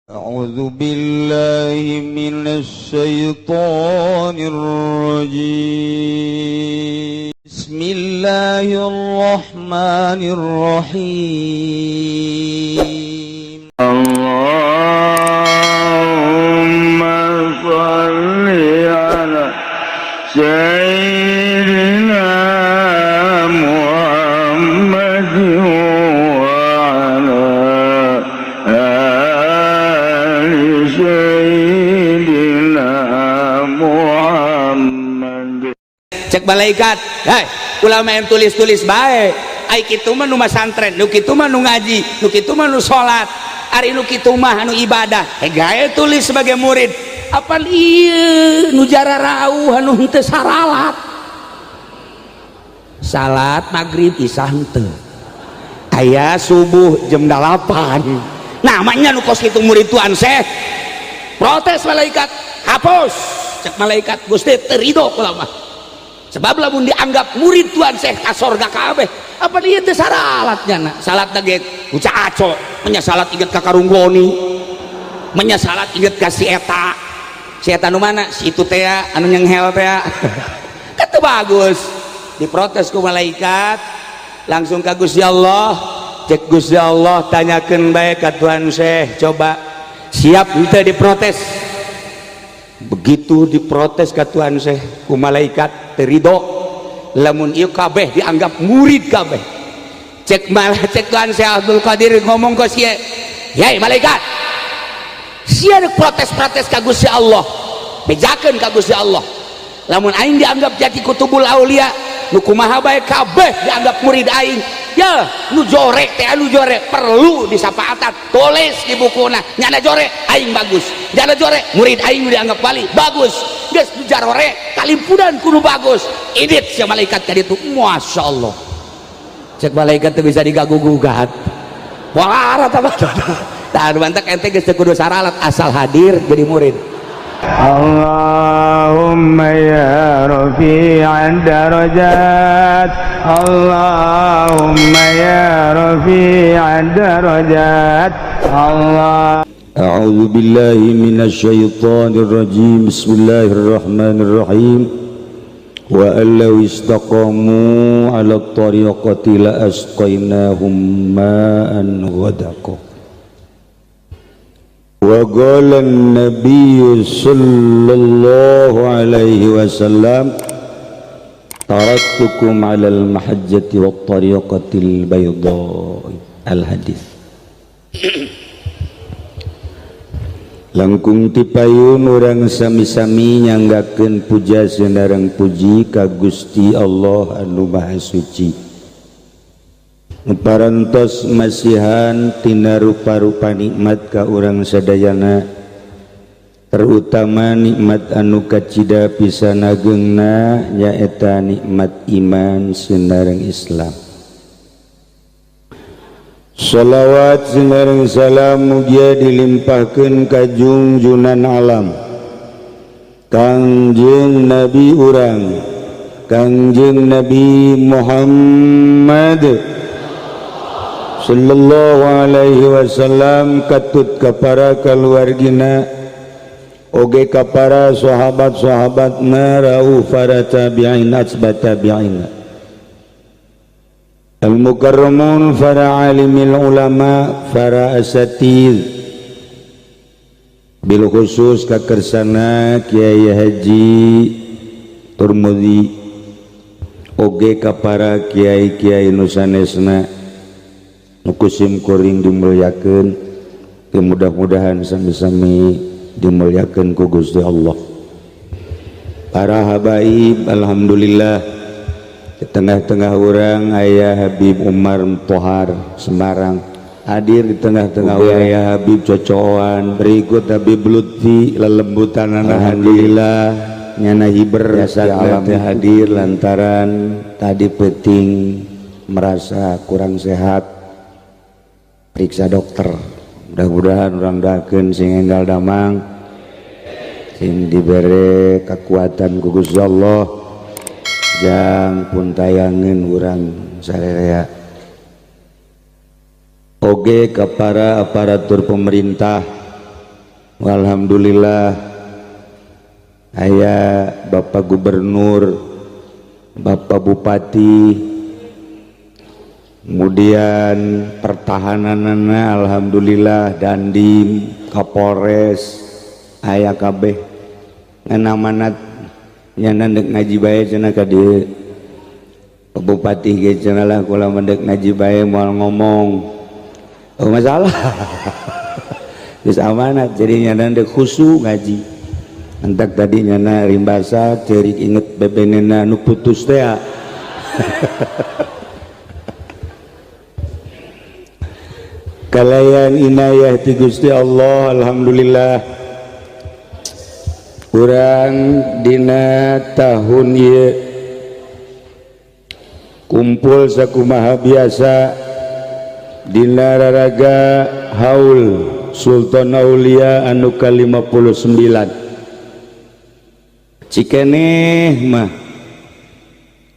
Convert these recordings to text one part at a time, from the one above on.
أعوذ بالله من الشيطان الرجيم بسم الله الرحمن الرحيم اللهم صل على سيدنا محمد وعلى آل سيدنا محمد. Cek malaikat, hei, ulama yang tulis-tulis baik. Ai kitu mah nu masantren, nu kitu mah nu ngaji, nu kitu mah nu salat, ari nu kitu mah anu ibadah. Gawe tulis sebagai murid. Apal ieu nu jara rauh anu henteu saralat. Salat maghrib isya henteu. Aya subuh jam 8. Namanya nu kos kitu murid tuan Syekh. Protes malaikat, hapus. Cek malaikat, Gusti teu ridho kula mah. Sebab lamun dianggap murid Tuhan Syekh ka sorga kabeh apa dia teh saralatnya na salat daget uca aco menya salat inget ka karunggoni menya salat inget ka si eta nu mana si itu teh anu nyenghel teh kata bagus diprotes ku malaikat langsung ka Gusti Allah cek Gusti Allah tanyakeun bae ka Tuhan Syekh coba siap henteu diprotes. Begitu diprotes ka Tuhan Syekh ku malaikat terido lamun ieu kabeh dianggap murid kabeh cek Tuhan Syekh Abdul Qadir ngomong ke sia yai malaikat sia rek protes-protes ka Gusti Allah bejakeun ka Gusti Allah lamun aing dianggap jadi kutubul aulia nu kumaha bae kabeh dianggap murid aing ya nu jorek teh anu jorek perlu disapaatan tulis di bukuna nyana jorek aing bagus nyana jorek murid aing dianggap wali bagus geus nu jarore kalimpunan kudu bagus idit si malaikat ka ditu masyaallah cek malaikat teh bisa digagugugat walara tah tah bantak ente geus teu kudu saralat asal hadir jadi murid. اللهم يا رفيع الدرجات اللهم يا رفيع الدرجات الله. أعوذ بالله من الشيطان الرجيم بسم الله الرحمن الرحيم وأن لو استقاموا على الطريقة لأسقيناهم ماء غدقا وقال النبي صلى الله عليه وسلم تركتكم على المحجة والطريقة البيضاء الحديث. Langkung tipayun urang sami-sami nyanggakeun puja senarang puji ka Gusti Allah anu Maha Suci. Parantos masihan tina rupa-rupa nikmat ka urang sadayana terutama nikmat anu kacida pisanageungna nyaeta nikmat iman senareng Islam. Salawat senareng salam mugia dilimpahkeun ka junjunan alam Kangjeng Nabi urang Kangjeng Nabi Muhammad sallallahu alaihi wasallam katut ka para kaluargina oge ka para sahabat-sahabatna rauh para tabi'in asbat tabi'in al-mukarramun para alimil ulama para asatid bil khusus ka kersana Kiai Haji Turmudi oge ka para kiai-kiai nu sanesna kusim kuring dimulyakeun mudah-mudahan sami-sami dimulyakeun ku Gusti Allah. Para habaib alhamdulillah di tengah-tengah urang aya Habib Umar Tohar Semarang hadir di tengah-tengah urang aya Habib Cocoan berikut Habib Lutfi lelembutan alhamdulillah nyana hiber biasa alam hadir lantaran tadi penting merasa kurang sehat periksa dokter mudah-mudahan urang dakeun sing enggal damang sing dibere kekuatan ku Gusti Allah jang pun tayangeun urang sarerea oge ka para aparatur pemerintah Alhamdulillah aya Bapak Gubernur, Bapak Bupati, kemudian pertahananana alhamdulillah Dandim, Kapolres, aya kabeh ngan amanat nyana dek ngaji bae cenah ka dieu. Pak Bupati ge cenah lah kula mendek ngaji bae moal ngomong. Oh masalah. Geus amanat jadi nyana dek khusu ngaji. Entak tadi nyana rimbasa ceurik inget bebenena nu putus teh. Kalayan inayah ti Gusti Allah alhamdulillah urang dina tahun ieu kumpul sakumaha biasa dina raraga haul Sultan Aulia anu ke-59 cikeneh mah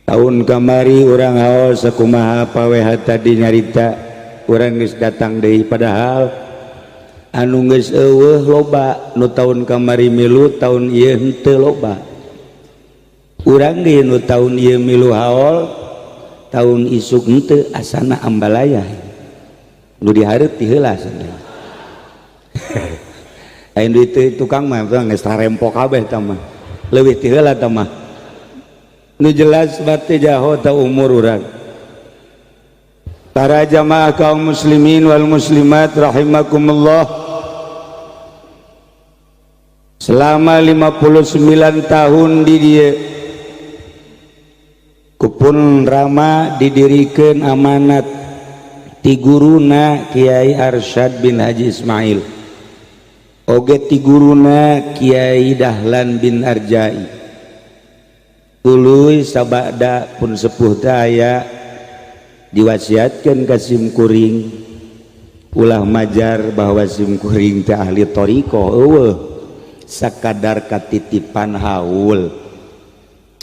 tahun kamari urang haul sakumaha paweha tadi nyarita urang geus datang deui padahal anu geus eueuh loba nu tahun kamari milu tahun ieu henteu loba urang ge nu tahun ieu milu haul tahun isuk henteu asana ambalaya nu dihareup ti heula cenah aya duit tukang mah geus tarempok kabeh tah mah leuwih ti heula tah mah nu jelas bate jaho ta umur urang. Para jamaah kaum muslimin wal muslimat rahimakumullah, selama 59 tahun di dieu kupun rama didirikan amanat ti guruna Kiai Arsyad bin Haji Ismail oge ti guruna Kiai Dahlan bin Arjai tuluy sabada pun sepuh teh aya diwasiatkan ke simkuring ulah majar bahwa simkuring teh ahli toriko eueuh sakadar katitipan haul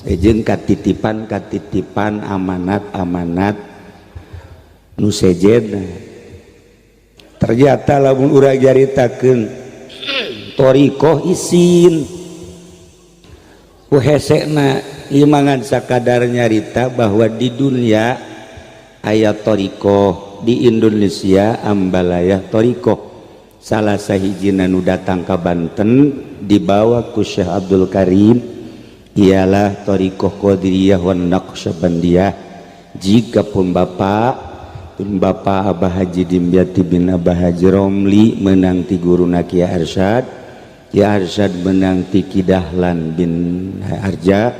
jeung katitipan amanat nu sejenna ternyata lamun urang jaritakeun toriko isin ku hesekna imangan sakadar nyarita bahwa di dunia ayat toriko di Indonesia ambalayah toriko salah sahijina nu datang ke Banten dibawa ku Syekh Abdul Karim ialah toriko Qadiriyah wan Naqsyabandiyah. Jika pun Bapak Abah Haji Dimyati bin Abah Haji Romli menang ti guruna Kiai Arsyad menang ti Ki Dahlan bin Arja,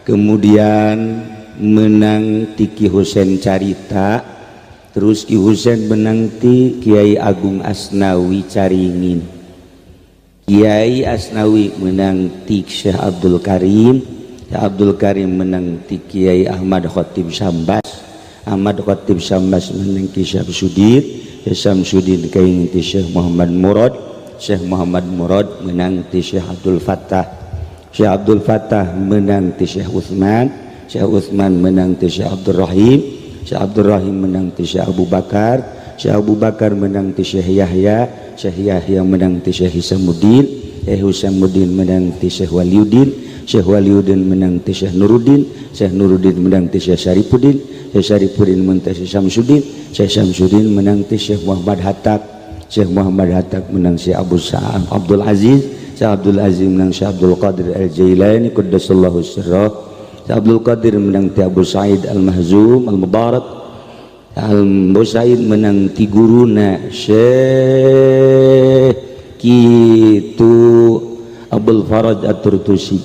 kemudian menang ti Ki Husein Carita, terus Ki Husein menang ti Kiai Agung Asnawi Caringin, Kiai Asnawi menang ti Syekh Abdul Karim, Syekh Abdul Karim menang ti Kiai Ahmad Khatib Syambas, Ahmad Khatib Syambas menang ki Syamsuddin, Syamsuddin kaing ti Syekh Muhammad Murad, Syekh Muhammad Murad menang ti Syekh Abdul Fattah, Syekh Abdul Fattah menang ti Syekh Utsman, Syekh Utsman menang ti Syekh Abdul Rahim, Syekh Abdul Rahim menang ti Syekh Abu Bakar, Syekh Abu Bakar menang ti Syekh Yahya, Syekh Yahya menang ti Syekh Hisamuddin, Syekh Hisamuddin menang ti Syekh Waliuddin, Syekh Waliuddin menang ti Syekh Nuruddin, Syekh Nuruddin menang ti Syekh Syarifuddin, Syekh Syarifuddin menang ti Syekh Syamsuddin, Syekh Syamsuddin menang ti Syekh Muhammad Hatta, Syekh Muhammad Hatta menang Syekh Abdul Aziz, Syekh Abdul Aziz menang Syekh Abdul Qadir Al-Jailani qaddasallahu sirrah, Syekh Abdul Qadir menang ti Abu Sa'id Al-Mahzum Al-Mubarak, Abu Sa'id menang ti guruna Syekh kitu Abdul Faraj At-Turtusi,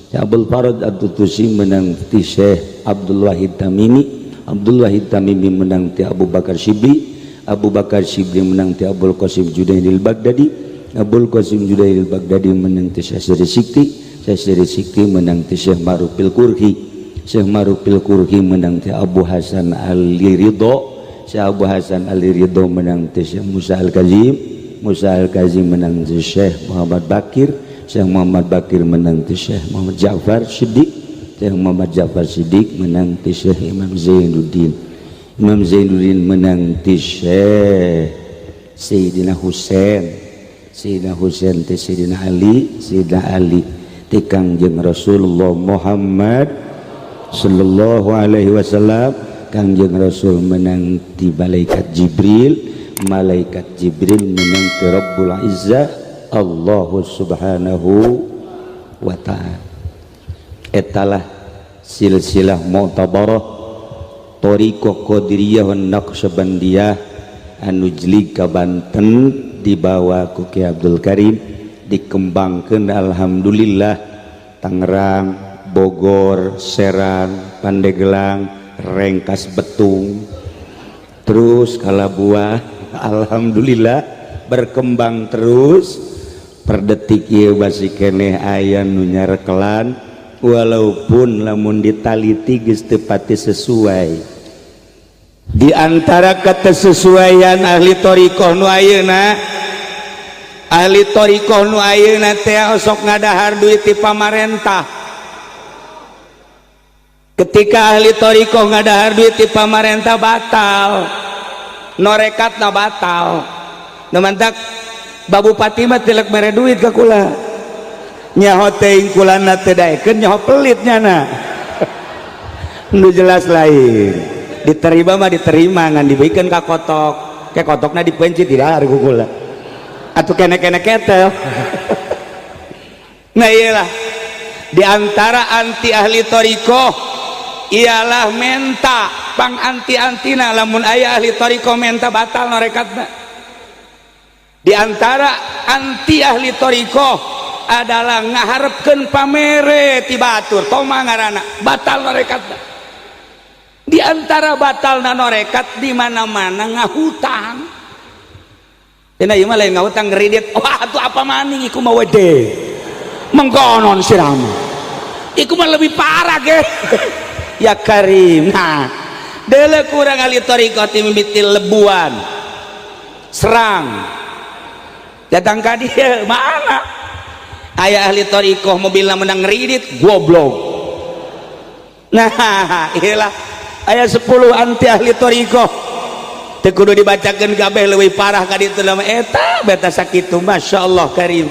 Syekh Abdul Faraj At-Turtusi menang ti Syekh Abdul Wahid Tamimi, Abdul Wahid Tamimi menang ti Abu Bakar Shibli, Abu Bakar Shibli menang ti Abdul Qasim Junaidil Baghdadi, Abdul Qasim Junaidil Baghdadi menang ti Syekh Sri Sikti, Syekh Sri Sikti menang ti Syekh Marufil Kurhi, Syekh Marufil Kurhi menang ti Abu Hasan Al-Ridho, Syekh Abu Hasan Al-Ridho menang ti Syekh Musa Al-Kazim, Musa Al-Kazim menang ti Syekh Muhammad Bakir, Syekh Muhammad Bakir menang ti Syekh Muhammad Ja'far Siddiq, Syekh Muhammad Ja'far Siddiq menang ti Syekh Imam Zainuddin, Imam Zainuddin menang ti Syekh Sayyidina Husain, Sayyidina Husain ti Sayyidina Ali ti Kangjeng Rasulullah Muhammad sallallahu alaihi wasallam. Kangjeng Rasul menang ti malaikat Jibril menang ti Rabbul Izzah Allah subhanahu wa ta'ala. Etalah silsilah mu'tabarah Thariqah Qadiriyah wan Naqsyabandiyah anu jlig ka Banten dibawa ku Ki Abdul Karim, dikembangkeun alhamdulillah Tangerang, Bogor, Serang, Pandeglang, Rengkas Betung, terus Kalabuah. Alhamdulillah berkembang terus per detik ieu basi keneh aya nu nyarekelan walaupun lamun ditaliti geus teu pati sesuai. Di antara kesesuaian ahli thariqah nu ayeuna, teh sok ngadahar duit ti pamarentah. Ketika ahli thariqah ngadahar duit ti pamarentah batal, norekatna batal. Nu mantak babupati mah tilek mere duit ka kula, nyaho teuing kulana teu daekeun nyaho pelitnya na. Nu jelas lain. Diterima mah diterima, ngan dibikeun ka kotok, ke kotokna dipenci tidak ku kula atuh kene-kene ketel. Nah iyalah di antara anti ahli thariqah ialah menta pang anti-antina lamun aya ahli thariqah menta batal norekatna. Di antara anti ahli thariqah adalah ngaharepkeun pamere ti batur toma ngaranna batal norekatna. Di antara batal norekat di mana-mana ngahutang. Dina ieu mah lain ngahutang ngridit. Wah, atuh apa maning iku mah wede. Mengkonon siram. Iku mah lebih parah ge. Ya Karim. Nah, deuleu kurang ahli thariqah ti mimiti Lebuan. Serang. Datang ka dieu mana? Aya ahli thariqah mobilna menang ngridit goblok. Nah, iyalah aya 10 anti ahli thariqah teu kudu dibacakeun kabeh leuwih parah ka ditu mah eta beta sakitu masyaallah Karim.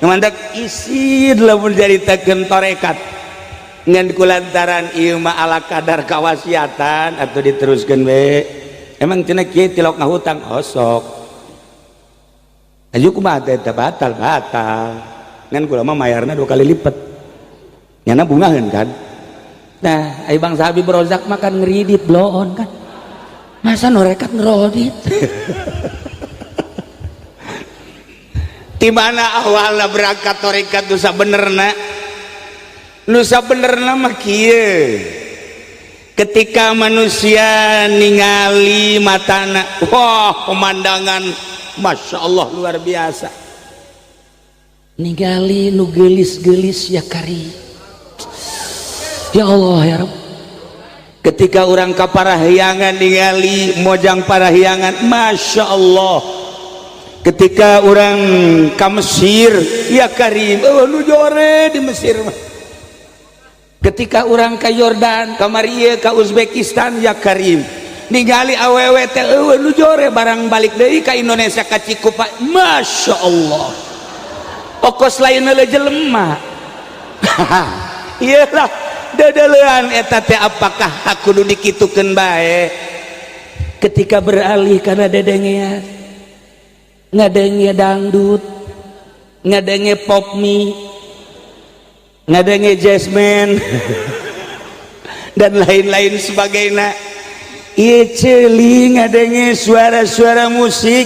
Mantak isin lamun jaritakeun tarekat ngan kulantaran ieu mah ala kadar kawasiatan atuh diteruskeun we. Emang cenah kieu tilok ngahutang osok. Aju kumaha teh batal ngan kula mah mayarna 2 kali lipat. Nyana bungaheun kan. Nah, ai Bang Habib Rozak makan ngeridit bloon kan. Masa norekat ngerodit. Di mana awalna berangkat tarekat nu sabenerna? Nu sabenerna mah kieu. Ketika manusia ningali matana, wah pemandangan Masya Allah luar biasa. Ningali nu gelis-gelis ya Karim. Ya Allah ya Rabb. Ketika orang ka parahyangan ningali mojang parahyangan Masya Allah. Ketika orang ka Mesir ya Karim, nu jore di Mesir mah. Ketika orang ka Yordan, ka Maria, ka Uzbekistan ya Karim, ningali awewe teh nu jore barang balik deui ka Indonesia ka Cikupa Masya Allah. Okos lain le jelema. Iyalah dadalean eta teh apakah kudu dikitukeun bae. Ketika beralih karena dedengean ngadenge dangdut, ngadenge pop mie, ngadenge jazzman dan lain-lain sebagainya. Ieu ceuli ngadenge suara-suara musik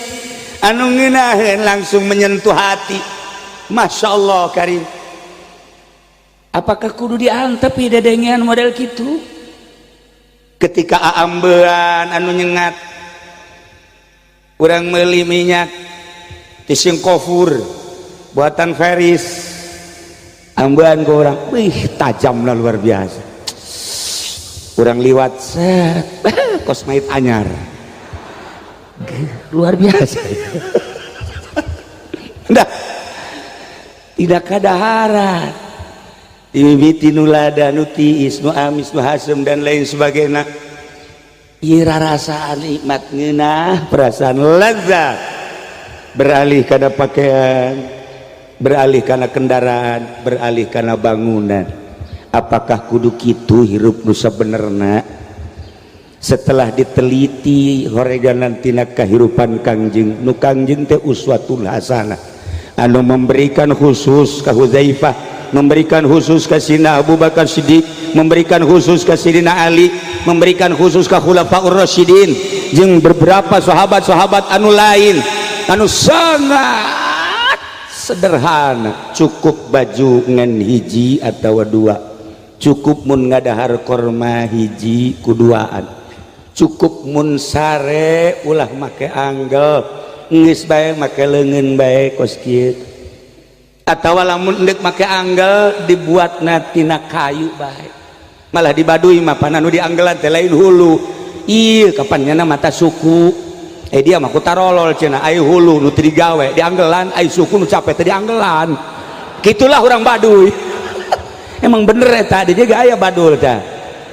anu ngeunaheun langsung menyentuh hati. Masya Allah Karim. Apakah kudu diantep dedengean model gitu? Ketika aambean anu nyengat urang meuli minyak ti Singkofur buatan Feris ambean ku urang wih tajamna luar biasa. Urang liwat set kosmait anyar luar biasa. Dah tidak kadaharan imiti nulada nutiis nu amis nu hasem dan lain sebagainya. Ieu rarasaan nikmat ngeunah perasaan lezat beralih karena pakaian, beralih karena kendaraan, beralih karena bangunan. Apakah kudu kitu hirup nu sabenerna? Setelah diteliti horeganan tina kahirupan Kangjeng, nu Kangjeng teh uswatul hasanah, anu memberikan khusus ka Hudzaifah, memberikan khusus ka Sina Abu Bakar Siddiq, memberikan khusus ka Sidina Ali, memberikan khusus ka Khulafaur Rasyidin jeung beberapa sahabat-sahabat anu lain anu sangat sederhana, cukup baju ngan hiji atawa dua, cukup mun ngadahar korma hiji kuduaan, cukup mun sare ulah make anggel, geus bae make leungeun bae kos kieu, atawa lamun endek make anggel dibuatna tina kayu bae. Malah di Baduy mah pan anu dianggelan teh lain hulu, ieu kapan nyana mata suku, dia mah ku tarolol cenah, ai hulu nu teu digawe dianggelan, ai suku nu capek teh dianggelan. Kitulah urang Baduy. Emang bener eta di juga aya badul teh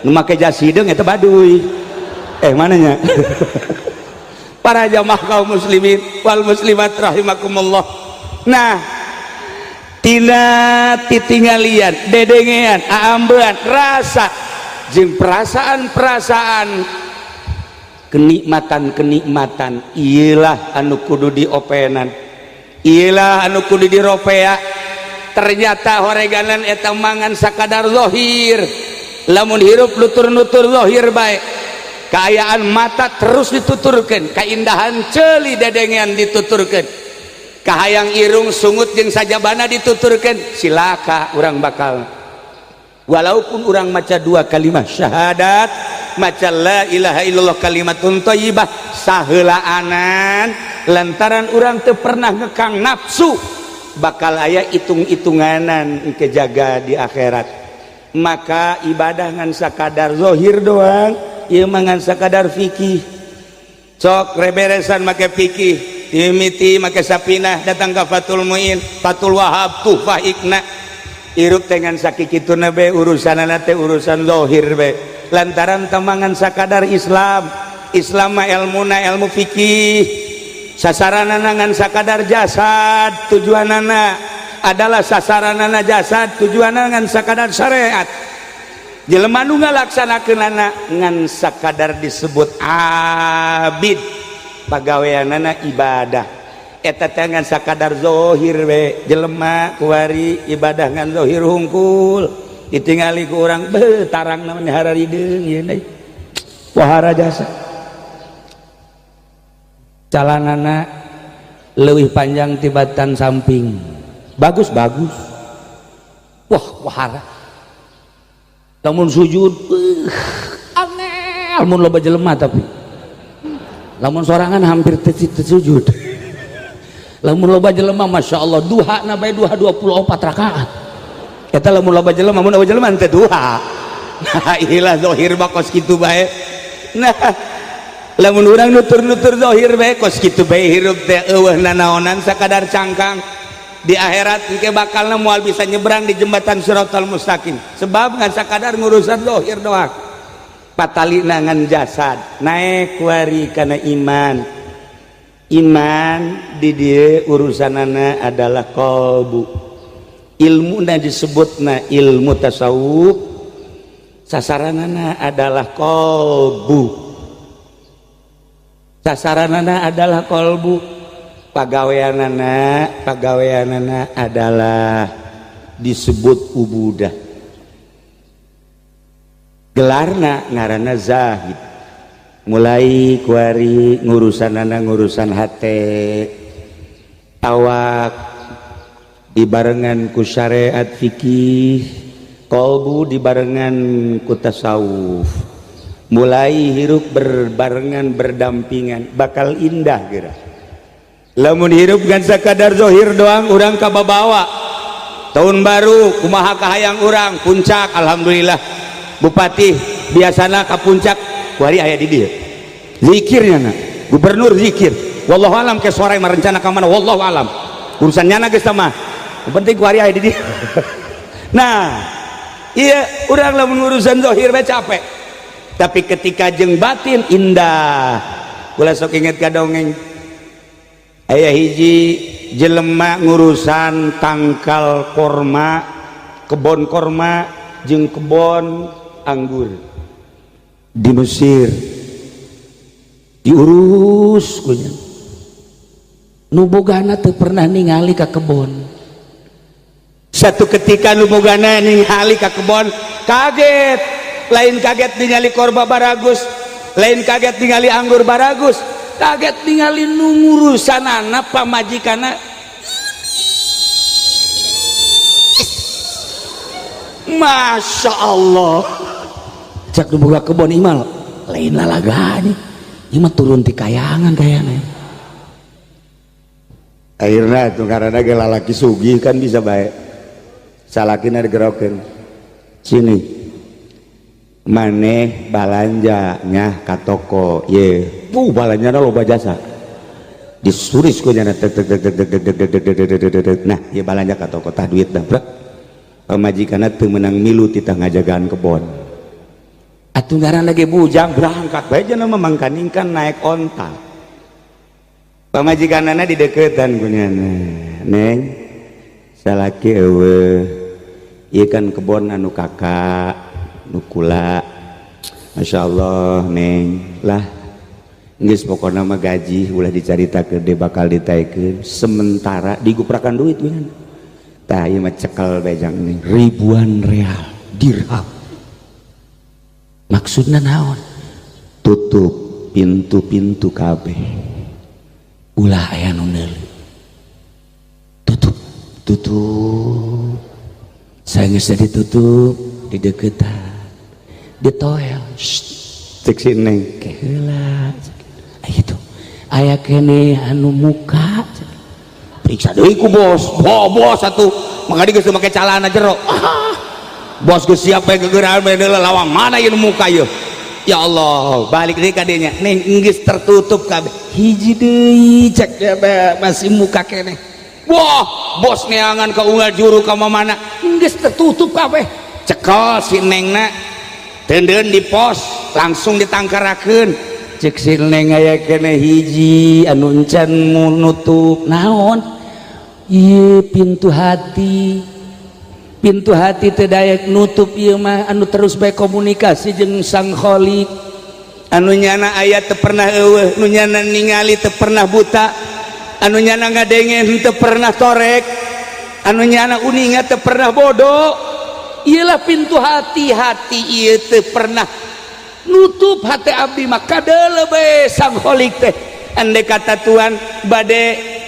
nu make jas hideung eta Baduy. Mananya? Para jamaah kaum muslimin wal muslimat rahimakumullah. Nah, tina titinggalian, dedengean, aambean, rasa jeung perasaan-perasaan kenikmatan-kenikmatan iyalah anu kudu diopenan, iyalah anu kudu diropea. Ternyata horeganan eta mangan sakadar zahir, lamun hirup nutur-nutur zahir bae, kaayaan mata terus dituturkeun, kaindahan ceuli dedengean dituturkeun, kahayang irung sungut jeung sajabana dituturkeun, silaka urang bakal walaupun urang maca dua kalimat syahadat, maca la ilaha illallah kalimatun thayyibah saheulaanan lantaran urang teu pernah ngekang nafsu, bakal aya hitung-hitunganan kejaga di akhirat. Maka ibadah ngan sakadar zahir doang, ieu mangan sakadar fikih. Cok reberesan make fikih, mimiti make sapinah, datang ka Fathul Muin, Fathul Wahab, Tuhfah Ikna. Irup dengan sakikituna be urusanana teh urusan zahir be. Lantaran tamangan sakadar Islam. Islam mah ilmuna ilmu fikih. Sasaranana ngan sakadar jasad, tujuanana adalah sasaranana jasad, tujuanana ngan sakadar syariat. Jelema nu ngalaksanakeunana ngan sakadar disebut abid, pagaweanana ibadah. Eta teh ngan sakadar zahir we, jelema kuari ibadah ngan zahir hungkul, ditingali ku urang beuh tarang namanya hararideung ieu deui. Wahara jasa. Calanana leuwih panjang tibatan samping, bagus-bagus. Wah, wahara. Lamun sujud, angel. Lamun loba jelema tapi, lamun sorangan hampir teu sujud. Lamun loba jelema, masya Allah, duha na bae duha 24 rakaat. Eta lamun loba jelema, mun loba jelema teu duha. Nah, ilah zahir bakos kitu bae. Nah, lamun urang nutur-nutur zahir bae kos kitu bae hirup teh eueuh nanaonan sakadar cangkang, di akhirat engke bakalna moal bisa nyebrang di jembatan Shiratal Mustaqim sebab ngan sakadar ngurusan zahir doang. Patalina ngan jasad naik kuari kana iman. Iman di dieu urusanana adalah qalbu. Ilmuna disebutna ilmu tasawuf, sasaranana adalah qalbu. Sasaranana adalah kolbu, pagaweanana adalah disebut ubudah. Gelarna ngaranna zahid. Mulai kuari ngurusanana ngurusan hate, awak dibarengan ku syariat fikih, kolbu dibarengan ku tasawuf. Mulai hirup berbarengan berdampingan bakal indah kira. Lamun hirup ngan sakadar zahir doang urang kababawa. Tahun baru kumaha kahayang urang puncak alhamdulillah. Bupati biasana ka puncak kuari aya di dieu. Zikirnya na. Gubernur zikir. Wallahu alam ke sore marencana ka mana wallahu alam. Urusan nyana geus mah. Penting kuari aya di dieu. Nah, iya urang lamun urusan zahir bae capek. Tapi ketika jeung batin indah. Kula sok inget ka dongeng aya hiji jelema ngurusan tangkal korma, kebon korma jeung kebon anggur di Mesir, diurus kunya nu bogana teu pernah ningali ka kebon. Satu ketika nu bogana ningali ka kebon kaget, lain kaget ningali korma baragus, lain kaget ningali anggur baragus, kaget ningali nu ngurusanana pamajikana. Masya Allah, cak nu boga kebon imal lain lalaganya, ima turun ti kayangan kayaknya. Akhirnya tuh karena ge lalaki sugih kan bisa baik, salakina digerokeun, sini maneh balanjanya ka toko ye, balanjana loba jasa disuris ku nya nah ye balanja ka toko tah duit dah brak pamajikanna teu meunang milu ti tah ngajagaan kebon atuh ngaranna ge bujang berangkat bae cenah mamangkaningkan naik onta pamajikanana di deketan ku nya neng salaki eueuh ieu kan kebon anu kakak nukula Masya Allah neng lah geus pokona mah gaji ulah dicaritakeun de bakal ditaikeun sementara diguprakan duit beungan tah ieu mah cekel bejang nih ribuan real dirham maksudna naon tutup pintu-pintu kabeh ulah aya nu neuli tutup saya geus ditutup di deketan ditoel cek si neng keheula gitu aya kene anu muka periksa deui ku bos bos atuh mangga geus make calana jero bos geus siap we gegeran we lawang mana ieu muka ieu ya Allah balik deui ka dinya neng geus tertutup kabeh hiji deui cek masih muka kene wah bos neangan ka unggal juru ka mana geus tertutup kabeh cekel si nengna tendeun di pos langsung ditangkarakeun cek si neng aya kene hiji anu encan nutup naon ieu pintu hati teu daek nutup ieu mah anu terus bae komunikasi jeung Sang Khaliq anu nyana aya teu pernah eueuh nu nyana ningali teu pernah buta anu nyana ngadengen teu pernah torek anu nyana uninga teu pernah bodoh. Ialah pintu hati ieu teu pernah nutup hati abdi mah kadeule bae Sang Khaliq teh andai kata Tuhan bade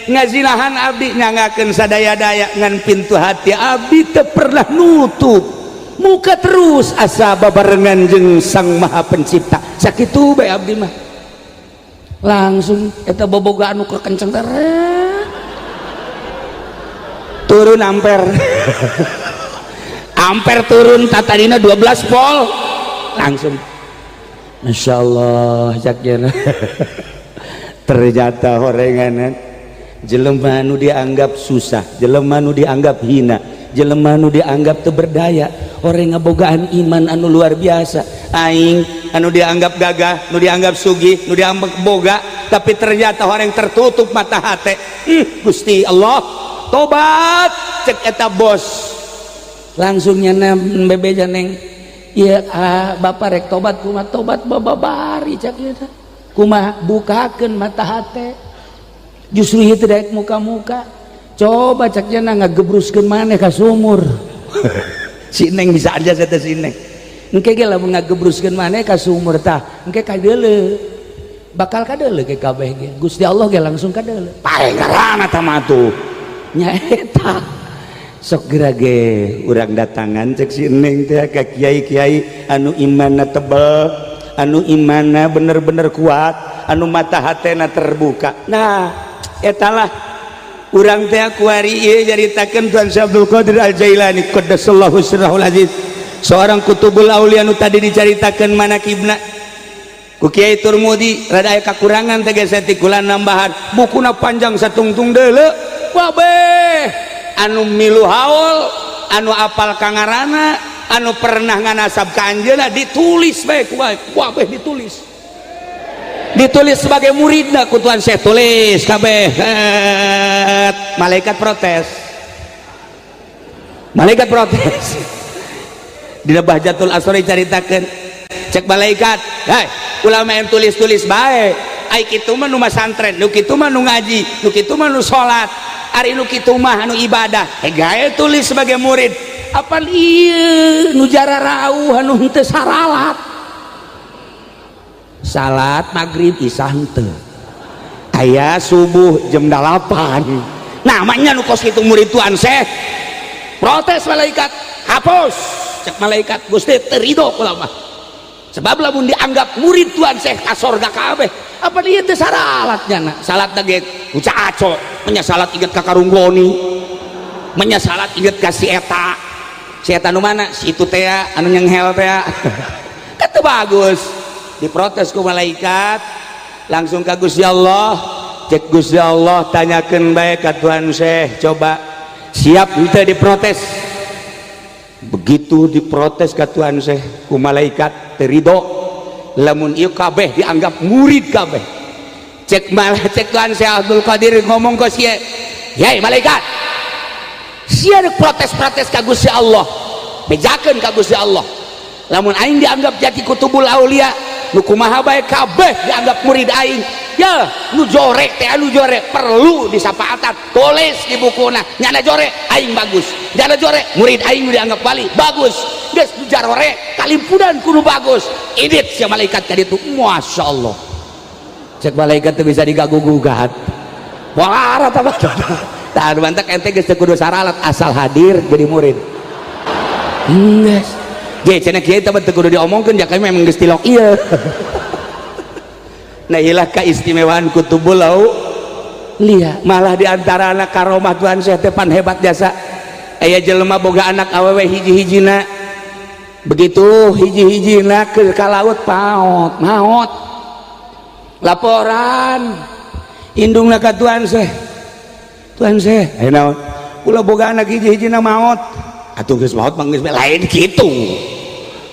ngazinahan abdi nyangakeun sadaya-daya ngan pintu hati abdi teu pernah nutup muka terus asa babarengan jeung Sang Maha Pencipta sakitu bae abdi mah langsung eta boboga anu kekenceng turun amper turun tatadina 12 volt langsung Masya Allah caknya ternyata horenganan jelema anu dianggap susah jelema anu dianggap hina jelema anu dianggap teu berdaya horeng ngabogaan iman anu luar biasa aing anu dianggap gagah nu dianggap sugih nu dianggap boga tapi ternyata horeng tertutup mata hate Gusti Allah tobat cek eta bos langsung nyana bebeja neng iya bapak rek tobat kumaha tobat bababari cak ieu teh kumaha bukakeun mata hate justru ieu teh daek muka-muka coba cak nyana ngagebruskeun maneh ka sumur si neng bisa aja teh si neng engke ge lamun ngagebruskeun maneh ka sumur tah engke kadeule bakal kadeule ke kabeh ge Gusti Allah ge langsung kadeule pae ngaranna tah mah tuh nyaeta sok gerage urang datangan cek si neng teh ka kiai-kiai anu imanna tebel anu imanna bener-bener kuat anu mata hatena terbuka nah etalah urang teh kuari ieu nyaritakeun Tuan Syekh Abdul Qadir Al-Jailani qaddasallahu sirrahul aziz seorang kutubul aulia anu tadi dicaritakeun manakibna ku Kiai Turmudi rada aya kakurangan teh geus kula nambahan bukuna panjang satungtung deuleu wabeh anu milu haul anu apal kangarana anu pernah nganasab ka anjeunna ditulis bae ku wabeh ditulis ditulis sebagai muridna ku Tuan Syekh, tulis kabeh. Malaikat protes, malaikat protes. Dina Bahjatul Asri caritakeun, cek malaikat, hei ulama yang tulis-tulis bae, ai kitu mah nu masantren, nu kitu mah nu ngaji, nu kitu mah nu salat, ari nu kitu mah anu ibadah, gawe tulis sebagai murid. Apa ieu nu jara rauh anu henteu saralat, salat maghrib isya henteu, aya subuh jam 8. Namanya nu kos kitu murid Tuan Syekh, protes malaikat, hapus. Cek malaikat, Gusti terido kula mah. Sebab lamun dianggap murid Tuan Syekh ka sorga kabeh. Apa dia teh saralatnya? Salat ge uca aco, nya salat inget ka karunggoni. Nya salat inget ka si eta. Si eta nu mana? Si itu teh anu nyenghel teh. Kan teu bagus. Diprotes ku malaikat, langsung ka Gusti Allah. Cek Gusti Allah tanyakeun bae ka Tuan Syekh, coba siap henteu diprotes. Begitu diprotes ka Tuan Syekh ku malaikat terido, lamun ieu kabeh dianggap murid kabeh. Cek Tuan Syekh Abdul Qadir ngomong ke sia, "Yai malaikat, sia rek protes-protes ka Gusti Allah, bejakeun ka Gusti Allah. Lamun aing dianggap jati kutubul aulia, nu kumaha bae kabeh dianggap murid aing. Ya, nu jorek teh anu jorek perlu disapaatan, tulis di bukuna. Nyana jorek aing bagus. Nyana jorek murid aing dianggap wali bagus. Geus nu jarore kalimpunan kudu bagus. Idit si malaikat ka ditu. Masyaallah. Cek malaikat teh bisa digagugugat. Walara tah bae. Tah anu mantek ente geus teu kudu saralat asal hadir jadi murid. Geus. Ge cenah kieu teh teu kudu diomongkeun ya memang geus tilok ieu. Nah ilah keistimewaan kutubul aulia, malah diantara anak karomah Tuan Syekh teh pan hebat jasa. Aya jelema boga anak awewe hiji-hijina, begitu hiji-hijina ke laut maot laporan indungna ka Tuan Syekh, Tuan Syekh aya naon kula boga anak hiji-hijina maot. Atuh geus maot mah geus lain kitu,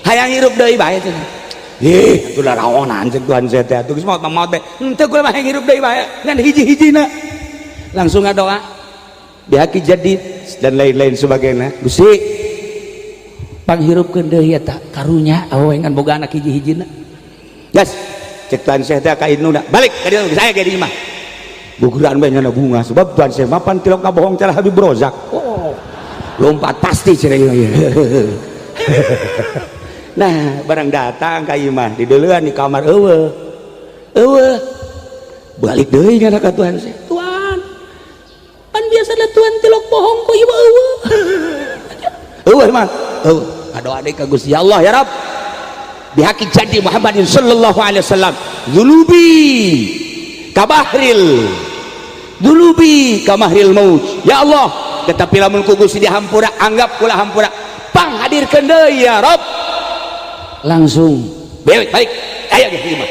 hayang hirup deui bae cenah. Itu lah rawonan cek Tuan Syekh teh atuh geus maot teh henteu kula mah hirup deui bae ngan hiji-hijina. Langsung ngadoa bihaki jadi dan lain-lain sebagainya. Gusti panghirupkeun deui eta karunya awewe ngan boga anak hiji-hijina. Gas cek Tuan Syekh teh ka induna balik ka dieu saya ge di imah. Guguran bae nyana bunga sebab Tuan Syekh mah pan tilok kabohong cara Habib Rozak. Oh lompat pasti cenah ieu. Nah barang datang ka imah dideuleun di kamar eueuh balik deui kana ka Tuan Syekh. Tuan pan biasana Tuan tilok bohong ku ieu eueuh mah adoa deui ka Gusti Allah ya Rabb bihaqi jadi Muhammadin sallallahu alaihi wasallam dulubi kamahril maut ya Allah. Tetapi lamun ku Gusti dihampura anggap kula hampura pang hadirkeun deui ya Rabb. Langsung balik aya ge imah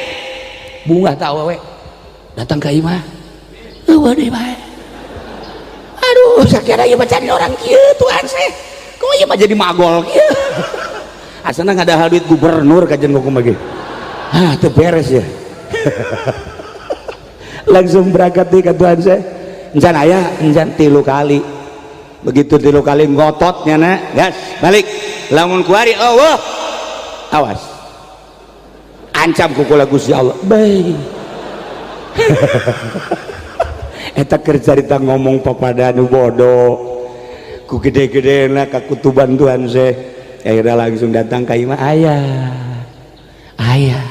bunga tak awewe datang ke imah eueuh deui bae. Aduh sakira ieu bacaan orang kieu Tuan Syekh kok ieu mah jadi magol kieu asana ngadahal duit gubernur kajen hukum lagi teu beres ya. Langsung berangkat deui ka Tuan Syekh encan aya encan 3 kali begitu 3 kali ngototnya na gas balik lamun kuari Allah awas ancam kukula Gusti Allah baik. Eta keur carita ngomong papada nu bodoh ku gede-gedena ka kutuban Tuan Syekh akhirnya langsung datang ka imah ayah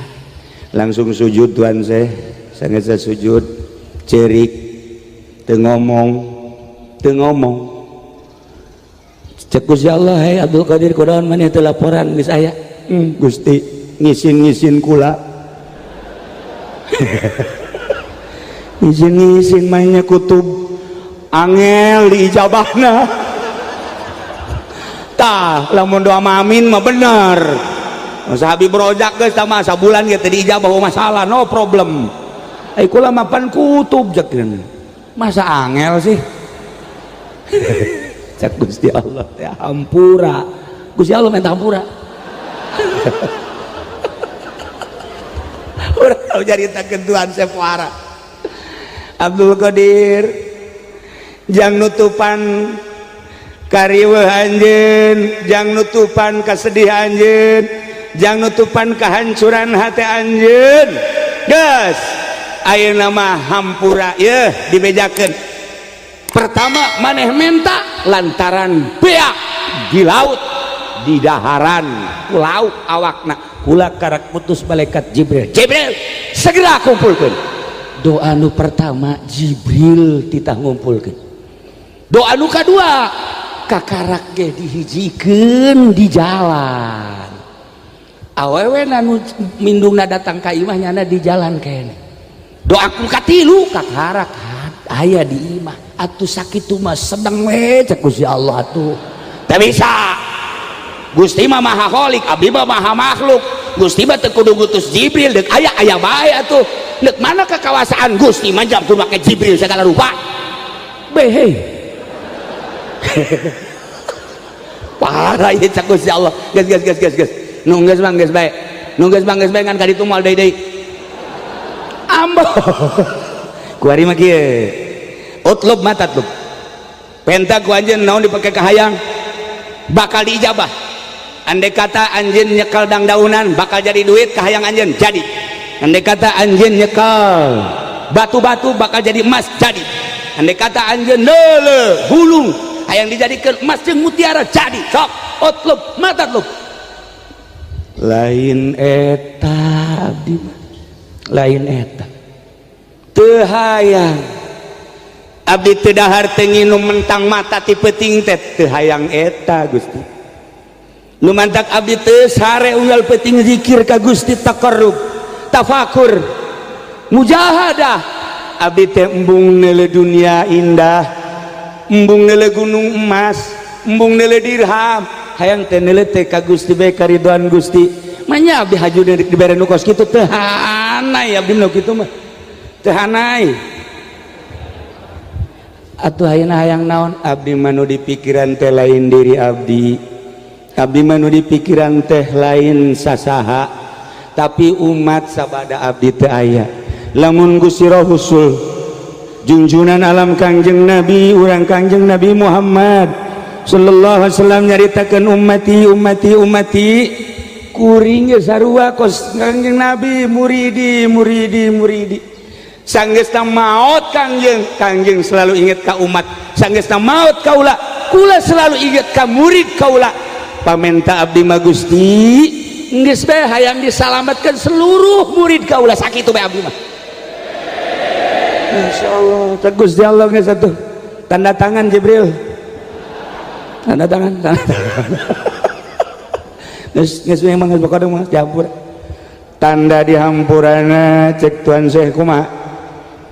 langsung sujud Tuan Syekh sanggeus sujud cerik teu ngomong cek Gusti Allah hei Abdul Qadir kunaon maneh teu laporan geus aya. Gusti ngisin kula ngisin mainnya kutub angel diijabahna tah lamun doa mamin mah bener masa Habib Rozak geus tah mah sabulan ge teh diijabah masalah no problem kula mapan kutub jekeun masa angel sih. Cak Gusti Allah teh hampura Gusti Allah minta hampura. urang jarita kentuan sepuara Abdul Qadir jang nutupan kariweuh anjeun, jang nutupan kasedihan anjeun, jang nutupan kehancuran hati anjeun. Geus ayeuna mah hampura yeuh dibejakeun. Pertama maneh menta lantaran beak di laut di daharan laut awakna kula karak putus malaikat Jibril. Jibril segera kumpulkeun. Doa nu pertama Jibril titah ngumpulkeun. Doa nu kadua kakarak ge dihijikeun di jalan. Awewe nu mindungna datang ka imah nyana di jalan kene. Doaku katilu kakarak aya di imah. Atuh sakitu mah sedeng we cek Gusti Allah atuh. Teu bisa. Gusti mah maha kholik, abdi mah maha makhluk. Gusti mah teu kudu ngutus Jibril, deuk aya bae atuh. Deuk mana kekawasaan Gusti mah jam kudu make Jibril segala rupa. Behe. Parah ieu cek Gusti Allah. Geus. Nu geus Bang geus bae. Nu geus Bang geus bae ngan ka ditu moal deui. Ambo. Kuari mah kieu. Utlub matatlub. Penta ku anjeun naon dipake kahayang bakal diijabah. Andai kata anjeun nyekel dangdaunan bakal jadi duit kahayang anjeun jadi. Andai kata anjeun nyekel batu-batu bakal jadi emas jadi. Andai kata anjeun leuleuh bulung hayang dijadikeun emas jeung mutiara jadi. Sok utlub matatlub. Lain eta abdi lain eta teu hayang abdi teu dahar teu nginum mentang mata ti peuting teh teu hayang eta Gusti. Nu mantak abdi teu sare unggal peuting zikir ka Gusti taqarrub tafakur mujahadah abdi teh embung neuleuh dunia indah, embung neuleuh gunung emas, embung neuleuh dirham, hayang teh neuleuh teh ka Gusti bae karidhoan Gusti. Manya abdi haju dibere nu kos kitu teu hanai abdi nu kitu mah teu hanai. Atuh ayeuna hayang naon abdi manu di pikiran teh lain diri abdi manu di pikiran teh lain sasaha tapi umat sabada abdi teu aya. Lamun Gusti Rasul junjunan alam Kangjeng Nabi urang Kangjeng Nabi Muhammad sallallahu alaihi wasallam nyaritakeun ummati kuring ge sarua kos Kangjeng Nabi muridi sanggeusna maot kangjeng selalu inget ka umat, sanggeusna maot kaula selalu inget ka murid kaula. Pamenta abdi mah Gusti geus bae hayang disalametkeun seluruh murid kaula sakitu bae abdi mah. Insyaallah teh Gusti Allah geus atuh tanda tangan Jibril. Tanda tangan. Geus memang geus bakadung mah dihampur. Tanda dihampurana cek Tuan Syekh kumaha?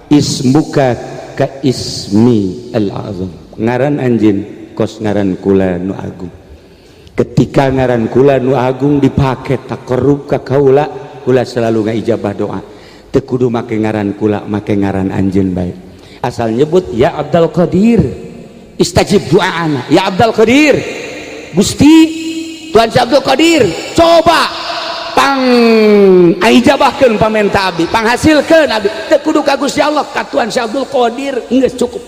Ismuka ka ismi al-azam. Ngaran anjeun kos ngaran kula nu agung. Ketika ngaran kula nu agung dipake taqarrub ka kaula, kula selalu ngaijabah doa. Teu kudu make ngaran kula, make ngaran anjeun bae. Asal nyebut ya Abdul Qadir, istajib doaana. Ya Abdul Qadir, Gusti Tuan Abdul Qadir, coba pang aijabahkeun pamenta abdi, panghasilkeun abdi. Teu kudu ka Gusti Allah, ka Tuan Abdul Qadir geus cukup.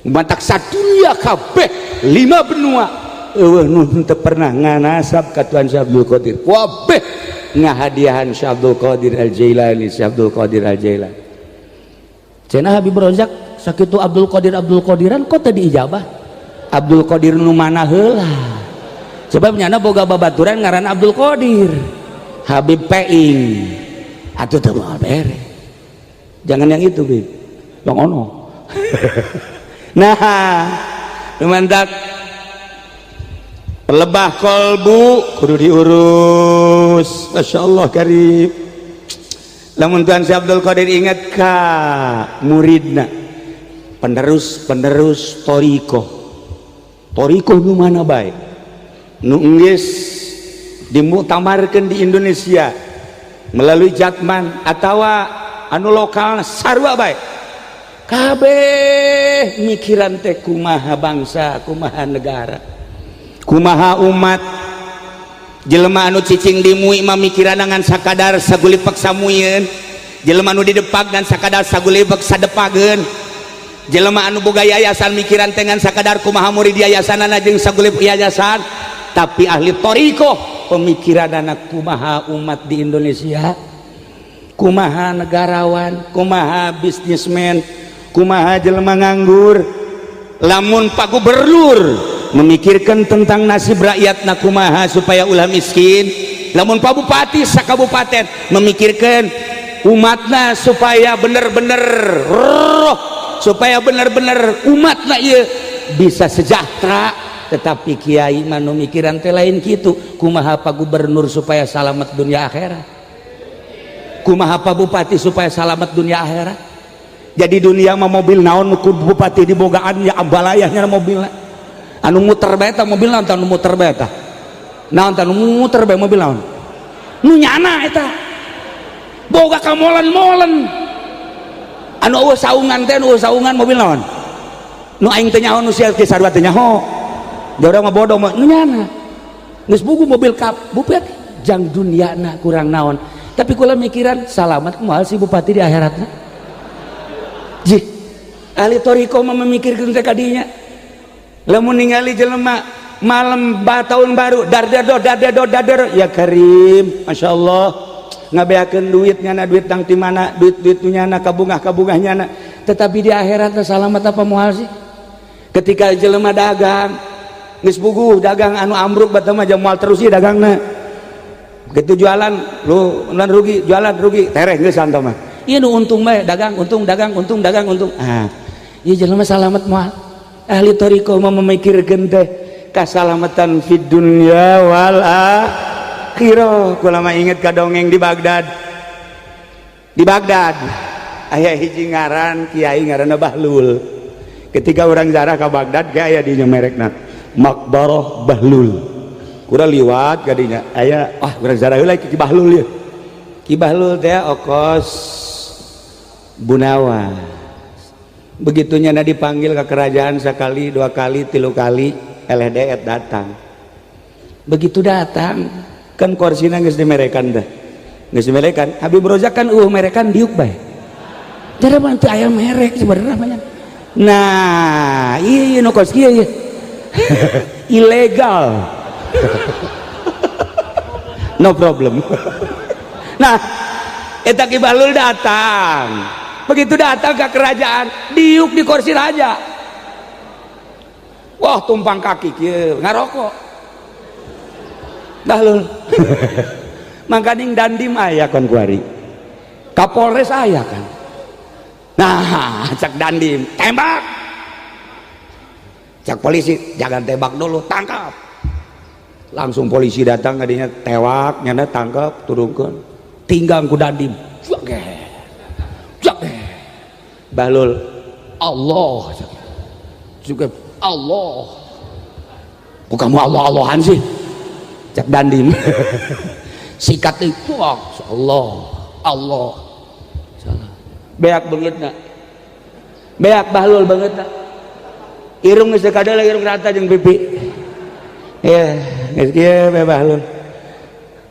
Mantak sadunya kabeh 5 benua eueuh nu teu pernah nganasab ka Tuan Abdul Qadir. Kabeh ngahadiahan Syekh Abdul Qadir Al-Jailani, Syekh Abdul Qadir Al-Jailani. Cenah Habib Rozak sakitu Abdul Qadiran kok teu diijabah. Abdul Qadir nu mana heula. Sebab nyana boga babaturan ngaran Abdul Qadir. Habib Peing atuh teu moal bere. Jangan yang itu Bib, yang ono. Nah lumantak lebah kolbu kudu diurus. Masya Allah karib. Lamun Tuan Syekh Abdul Qadir ingat ka muridna penerus torikoh nu mana baik nu geus dimuktamarkeun di Indonesia melalui Jatman atawa anu lokal sarua bae kabeh mikiran teh kumaha bangsa, kumaha negara, kumaha umat jelema anu cicing dimui mamikiran dengan sakadar sagulipek samuyeun, jelema anu didepak dan sakadar sagulipek sadepageun, jelema anu boga yayasan mikiran dengan sakadar kumaha murid yayasanana jeung sagulipek yayasan. Tapi ahli thariqah pemikiran anak kumaha umat di Indonesia, kumaha negarawan, kumaha bisnismen, kumaha jelema nganggur, lamun Pak Gubernur memikirkan tentang nasib rakyatna kumaha supaya ulah miskin, lamun Pak Bupati sakabupaten memikirkan umatna supaya bener-bener roh, supaya bener-bener umatna ieu bisa sejahtera. Tetapi kiai mah nu mikiran teh lain kitu, kumaha Pak Gubernur supaya salamet dunia akhirat, kumaha Pak Bupati supaya salamet dunia akhirat. Jadi dunia mah mobil naon ku bupati dibogaan ya ambalayahnya mobilna anu muter bae eta mobil naon anu muter bae eta naon anu muter bae mobil naon nu nyana eta boga ka molen-molen anu eueuh saungan teh anu saungan mobil naon nu aing teh nyaho nu sia ge sarua teh nyaho da mah bodoh mah nu nyana geus bugu mobil kap bupati jang duniana kurang naon. Tapi kula mikiran salamet kumaha si bupati di akhiratna. Jih, ahli thariqah mah memikirkeun teh kadinya. Lamun ningali jelema malam tahun baru dar ya Karim, masyaallah ngabeakeun duit nyana duit tang ti mana duit nyana kabungah nyana. Tetapi di akhirat salamet apa moal sih? Ketika jelema dagang geus buguh dagang anu ambruk batur mah moal terus ieu dagangna. Begitu jualan lu rugi, jualan rugi, tereh geus santo mah. Ieu nu untung bae dagang untung dagang untung. Ah, ieu jelema salamet moal. Ahli thariqah mah memikirkeun teh kasalamatan fid dunya wal akhirah. Kula mah inget ka dongeng di Baghdad. Di Baghdad aya hiji ngaran kiai ngaranna Bahlul. Ketika orang zarah ka Baghdad ge aya di merekna Maqbarah Bahlul. Kura liwat kadinya aya urang zarah heula Ki Bahlul ya. Ki Bahlul teh okos Bunawa. Begitunya dipanggil ke kerajaan sekali, dua kali, tilu kali, LHDR datang. Begitu datang, kan korsina geus dimerekan dah. Geus dimerekan, Habib Rozak kan merekan diuk bae. Jadi mah teu aya merek sebenarnya banyak. Nah, ieu nu kos kieu ilegal. No problem. Nah, eta Ki Bahlul datang. Begitu datang ke kerajaan diuk di kursi raja, wah tumpang kaki kieu ngarokok Bahlul. Mangkaning dandim aya kon kuari Kapolres aya kan. Nah cak dandim tembak, cak polisi jangan tembak dulu, tangkap. Langsung polisi datang kadinya tewak nyana tangkap turunkeun tinggang ku dandim. Bahlul Allah juga Allah, kok kamu Allah-Allahan sih cak dandim. Sikat itu Allah beak banget nak, beak Bahlul banget nak, irung geus kadal irung rata jeung pipi ya geus kieu be Bahlul.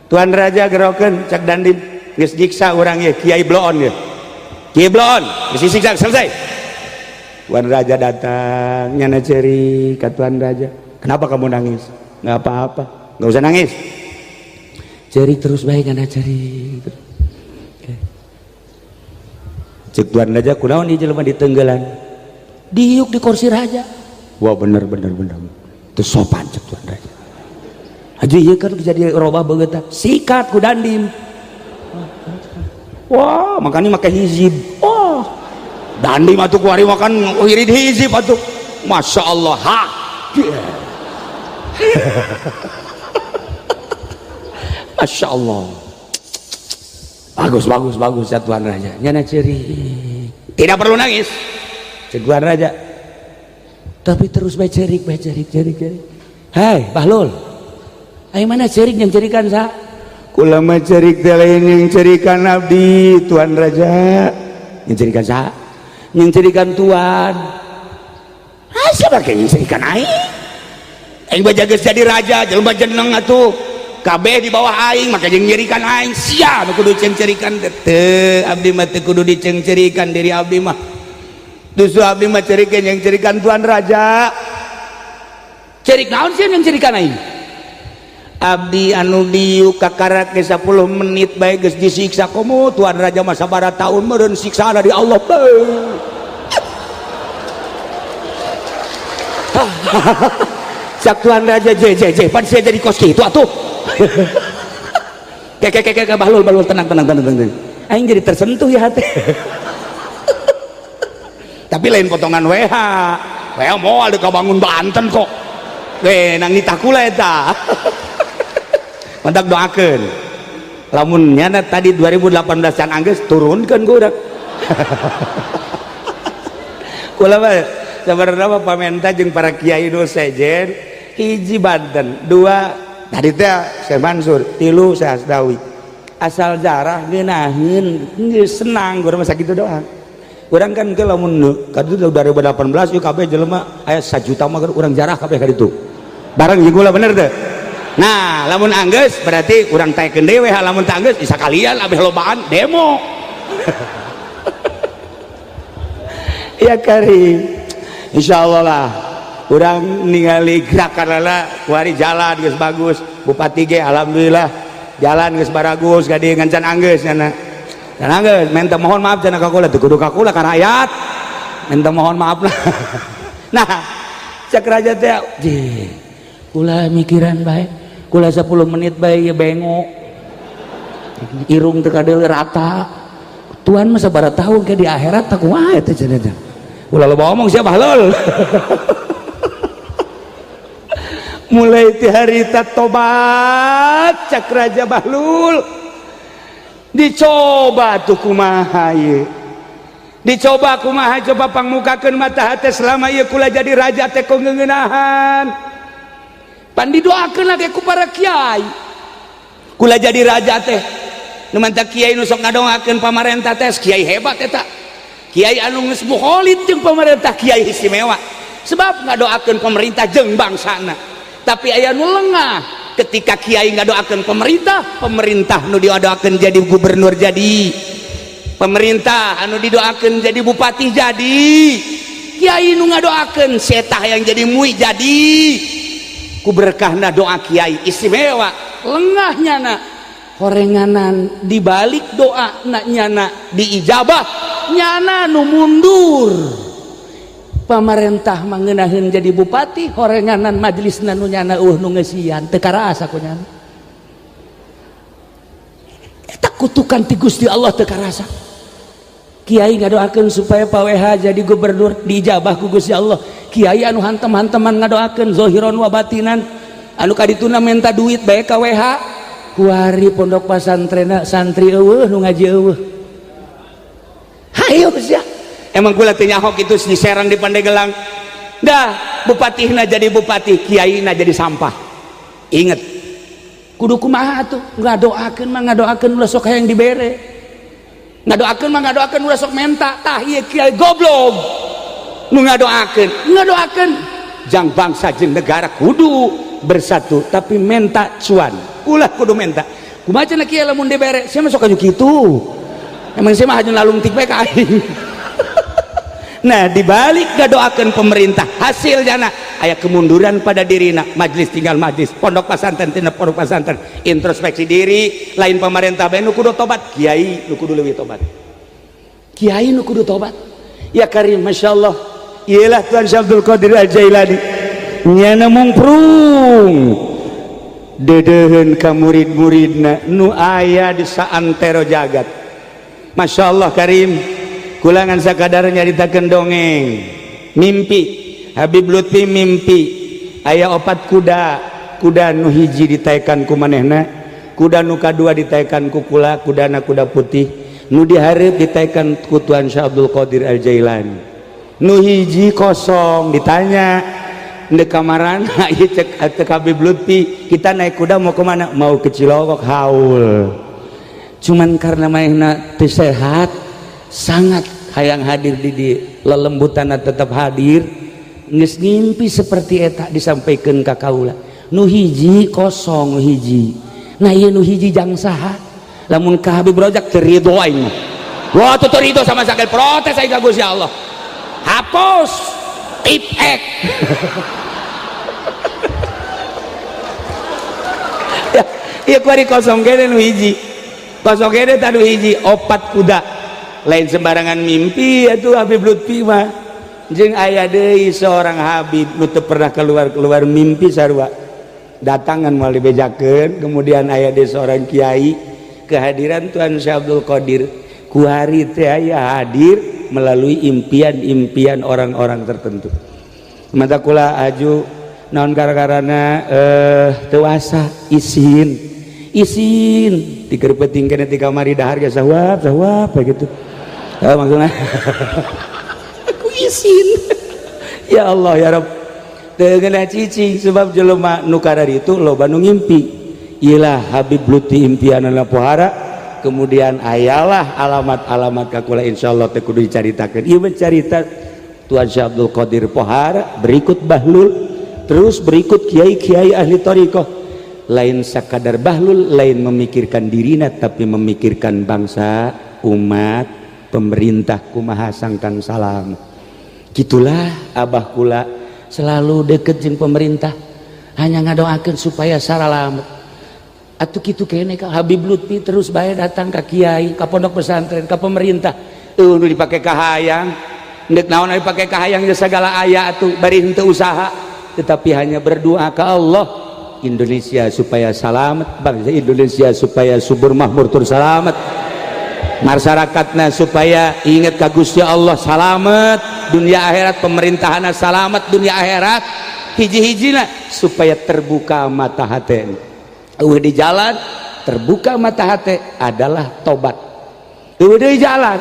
Tuan Raja gerokeun cak dandim geus jiksa urang ye Kiai Bloon ye Kiai Bloon geus disiksa selesai. Tuan Raja datang nyana ceri ka Tuan Raja, kenapa kamu nangis? Nggak apa-apa, nggak usah nangis, ceri terus baik nyana ceri. Cek Tuan Raja kunaon ieu jelema ditenggelan diuk di kursi raja. Wah bener teu sopan cek Tuan Raja. Haji ieu kan jadi robah beungeut sikat ku dandim. Wah makanya make hizib. Oh dandim atuh kuari makan irid hizib atuh. Masya Allah ha. Masya Allah. Bagus ya Tuan Raja. Nyana ceri. Tidak perlu nangis. Cek Tuan Raja. Tapi terus bae cerik. Hai Bahlul. Ai mana cerik yang cerikan sa? Kula mah cerik teh lain yang cerikan abdi Tuan Raja. Yang cerikan sa? Yang cerikan Tuan. Siapa yang cerikan aing? Aing bajageus jadi raja, jelema jeneng atuh. kabeh di bawah aing maka jeung nyerikan aing sia nu kudu cengcerikan teu abdi mah teu kudu dicengcerikan diri abdi mah dusu abdi mah cerikeun yang cerikan Tuan Raja cerik naon sih yang cerikan aing abdi anu diu kakarak ke 10 menit bae geus disiksa komo Tuan Raja mah sabaraha taun meureun siksa dari Allah sak Tuan Raja pan saya jadi kos kitu atuh kayak balul tenang aing jadi tersentuh ya hati tapi lain potongan WH moal dek bangun Banten kok nang nitah kula eta mantak doakeun lamun nyana tadi 2018 can anggeus turunkeun ku urang kula mah sabarna pamenta jeung para kiai nu sejen hiji Banten dua tadi teh Syekh Mansur tilu Syekh Asdawi asal jarah ngeunaheun geus senang urang mah sakitu doang urang kan ke lamun kadu 2018 ieu kabeh jelema aya 1 juta mah urang jarah kabeh ka ditu bareng jeung kula bener teh nah lamun anggeus berarti urang taekeun dewe lamun teu anggeus sakalian abeh lobaan demo ya Karim insyaallah lah urang ningali gerakanana kuari jalan geus bagus bupati ge alhamdulillah jalan geus baragus gade ngan can anggeus cenah can anggeus minta mohon maaf cenah ka kula teu kudu ka kula ka rakyat minta mohon maaf lah nah cek raja teh kula mikiran bae kula 10 menit bae ya bengok irung teu kadeu rata Tuhan mah sabaraha taun ke di akhirat tak kumaha teh cenah ulah lo ngomong siapa halal mulai ti harita tobat cak Raja Bahlul dicoba tuh kumaha ye dicoba kumaha coba pangmukakeun mata hate selama ieu kula jadi raja teh ku ngeuneunahan pan didoakeun lagi ku para kiai kula jadi raja teh nu mantap kiai nu sok ngadongakeun pamarentah teh kiai hebat eta kiai anu geus mukholid jeung pemerintah kiai istimewa sebab ngadoakeun pemerintah jeung bangsana tapi aya nu lengah ketika kiai ngadoakeun pemerintah nu didoakeun jadi gubernur jadi pemerintah anu didoakeun jadi bupati jadi kiai nu ngadoakeun setah yang jadi mui jadi ku berkahna doa kiai istimewa lengah nyana horenganan dibalik doa na nyana diijabah nyana nu mundur pamarentah mangeunahkeun jadi bupati horenganan majelisna nu nyana nu ngeusian teu karasa ku nyana eta kutukan ti Gusti Allah teu karasa kiai ngadoakeun supaya Pak WH jadi gubernur diijabah ku Gusti Allah kiai anu hantem-hanteman ngadoakeun zahiron wa batinan anu kadituna minta duit bae ka WH kuari pondok pesantren santri eueuh nu ngaji eueuh hayo sia emang kula teh nyahok itu di Serang di Pandeglang dah bupatihna jadi bupati kiaina jadi sampah inget kudu kumaha tuh ngadoakeun mah ngadoakeun ulah sok hayang dibere ngadoakeun mah ngadoakeun ulah sok menta tah ieu kiai goblok nu ngadoakeun jang bangsa jeung negara kudu bersatu tapi menta cuan ulah kudu menta kumaha cenah kieu lamun dibere sia mah sok aju kitu emang sia mah hajun lalungtik bae ka aing nah dibalik ngadoakeun pemerintah hasil jana aya kemunduran pada dirina majelis tinggal majelis pondok pesantren tina pondok pesantren introspeksi diri lain pemerintah bae nu kudu tobat kiai nu kudu leuwih tobat kiai nu kudu tobat ya Karim masyaallah ialah Tuan Syekh Abdul Qadir Al-Jailani nyana mungprung dedeheun ka murid-muridna nu aya di saantero jagat masyaallah Karim kulangan sakadar nyaritakeun dongeng mimpi Habib Lutfi mimpi aya 4 kuda nu hiji ditaekan ku manehna kuda nu kadua ditaekan ku kula kudana kuda putih nu dihareup ditaekan ku Tuan Syekh Abdul Qadir Al-Jailani nu hiji kosong ditanya di kamaran ieu cek Habib Lutfi kita naik kuda mau kemana mau ke Cilowok haul cuman karena manehna teu sehat sangat hayang hadir di lelembutan tetap hadir geus ngimpi seperti eta disampaikan ka kaula nu hiji kosong nu hiji nah ieu nu hiji jang saha lamun ka Habib Rojak teu ridho aing mah wah teu ridho sama sakit protes aing ka Gusti Allah hapus tip ek ya ieu kuari kosong kene nu hiji kosong kene tanu hiji opat kuda lain sembarangan mimpi atuh Habib Lutfi mah jeung aya deui seorang Habib nu teu pernah keluar mimpi sarua datangan moal dibejakeun kemudian aya deui seorang kiai kehadiran Tuan Syekh Abdul Qadir kuari teh aya hadir melalui impian-impian orang-orang tertentu mata kula aju naon gara-garana teu asa isin dikerpeting kene ti kamari dahar ge sawab begitu maksudna aku isin ya Allah ya Rabb teu geuna cicing sebab jelema nu kadari itu loba nu ngimpi iyalah Habib Lutfi impianana pohara kemudian ayalah alamat-alamat kakula insyaallah teh kudu dicaritakeun ieu carita Tuan Syekh Abdul Qadir pohara berikut Bahlul terus berikut kiai-kiai ahli thariqah lain sakadar Bahlul lain memikirkan dirina tapi memikirkan bangsa umat pemerintah kumaha sangkan salam gitulah abah kula selalu deket jeung pemerintah hanya ngadoakeun supaya saralamet atuh kitu kene ka Habib Lutfi terus bae datang ka kiai ka pondok pesantren ka pemerintah nu dipake ka hayang neuk naon dipake ka hayang segala aya atuh bari henteu usaha tetapi hanya berdoa ka Allah Indonesia supaya selamat bangsa Indonesia supaya subur makmur tur selamat masyarakatna supaya ingat ka Gusti Allah selamat dunia akhirat pemerintahanna selamat dunia akhirat hiji-hijina supaya terbuka mata hati di jalan terbuka mata hati adalah tobat di jalan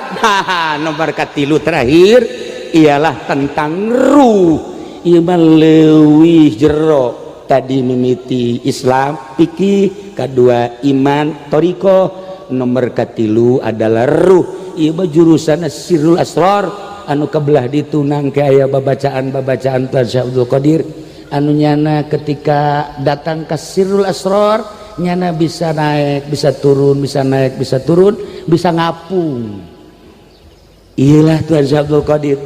nomor katilu terakhir ialah tentang ruh iman leuwih jero tadi mimiti Islam fikih kedua iman thariqah nomor katilu adalah ruh ieu jurusan sirrul asrar anu kebelah ditunang ke aya babacaan Tuan Syekh Abdul Qadir anu nyana ketika datang ke sirrul asrar nyana bisa naik bisa turun bisa naik bisa turun bisa ngapung iyalah Tuan Syekh Abdul Qadir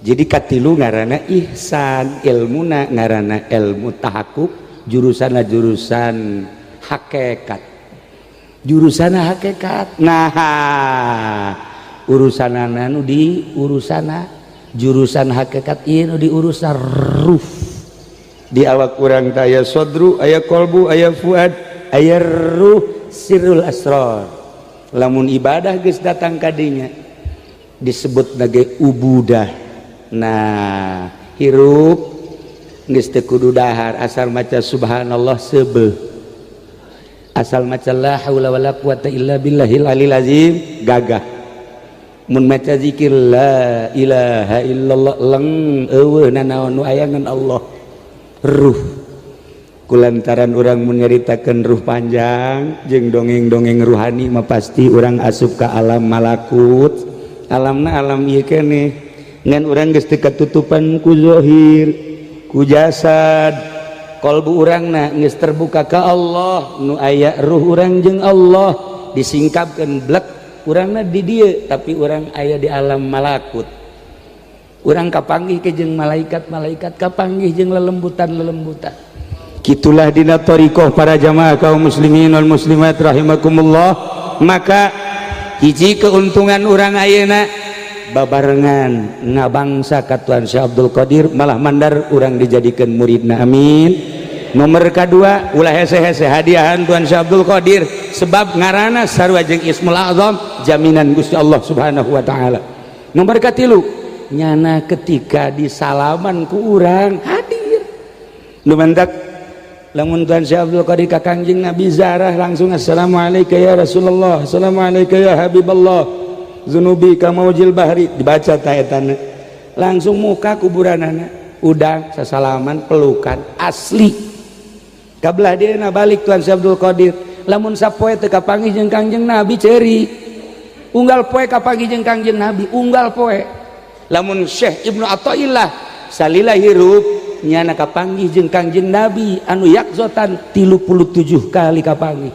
jadi katilu ngaranna ihsan ilmuna ngaranna ilmu tahakkuk jurusanna jurusan hakikat jurusana hakikat nah urusanana nu di urusana jurusan hakikat ieu nu di urusan ruh di awak urang teh aya sodru aya kolbu aya fuad aya ruh sirrul asrar lamun ibadah geus datang ka dinya disebut nage ubudah nah hirup geus teu kudu dahar asal maca subhanallah seubeuh asal maca la haula wala quwata illa billahil alil azim gagah mun maca zikir la ilaha illallah leng eueuh nanaon nu aya ngan Allah ruh kulantaran urang mun nyaritakeun ruh panjang jeung dongeng-dongeng ruhani mah pasti urang asup ka alam malakut alamna alam ieu keneh ngan urang geus teu katutupan ku zahir ku jasad kalbu urangna geus terbuka ka Allah nu aya ruh urang jeung Allah disingkapkeun blek urangna di dieu tapi urang aya di alam malakut urang kapanggih ke jeung malaikat-malaikat kapanggih jeung lelembutan-lelembutan kitulah dina thariqah para jamaah kaum muslimin wal muslimat rahimakumullah maka hiji keuntungan urang ayeuna babarengan ngabangsa ka Tuan Syekh Abdul Qadir malah mandar urang dijadikeun muridna amin nomor kedua ulah hese-hese hadiahan Tuan Syekh Abdul Qadir sebab ngaranna sarua jeung Ismul Azam jaminan Gusti Allah Subhanahu wa taala nomor katilu nyana ketika disalaman ku urang hadir nu mendak lamun Tuan Syekh Abdul Qadir ka Kangjeng Nabi zarah langsung assalamualaikum ya Rasulullah assalamualaikum ya Habiballah zunubi kamaujil bahri dibaca taetana langsung muka kuburanana udang sasalaman pelukan asli kabelah dina balik Tuan Syekh Abdul Qadir lamun sapoe teu kapanggih jeung Kangjeng Nabi ceuri unggal poe kapanggih jeung Kangjeng Nabi unggal poe lamun Syekh Ibnu Athaillah salila hirup nyana kapanggih jeung Kangjeng Nabi anu yakzotan 37 kali kapanggih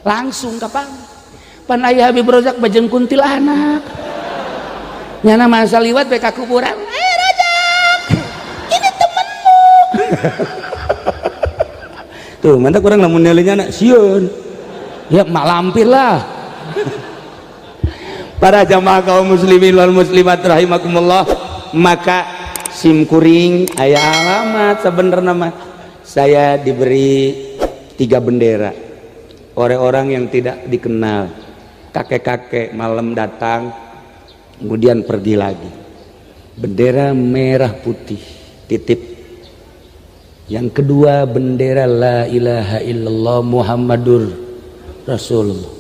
langsung kapanggih pan aya Habib Rozak bajeng kuntilanak nyana masa liwat beka kuburan Rozak ini temenmu tuh mantap kurang lamun nilainya anak sieun ya mak lampir lah. Para jamaah kaum muslimin wal muslimat rahimakumullah, maka sim kuring aya alamat sebenarnya mah saya diberi 3 bendera oleh orang yang tidak dikenal. Kakek-kakek malam datang kemudian pergi lagi, bendera merah putih titip. Yang kedua bendera la ilaha illallah Muhammadur Rasulullah.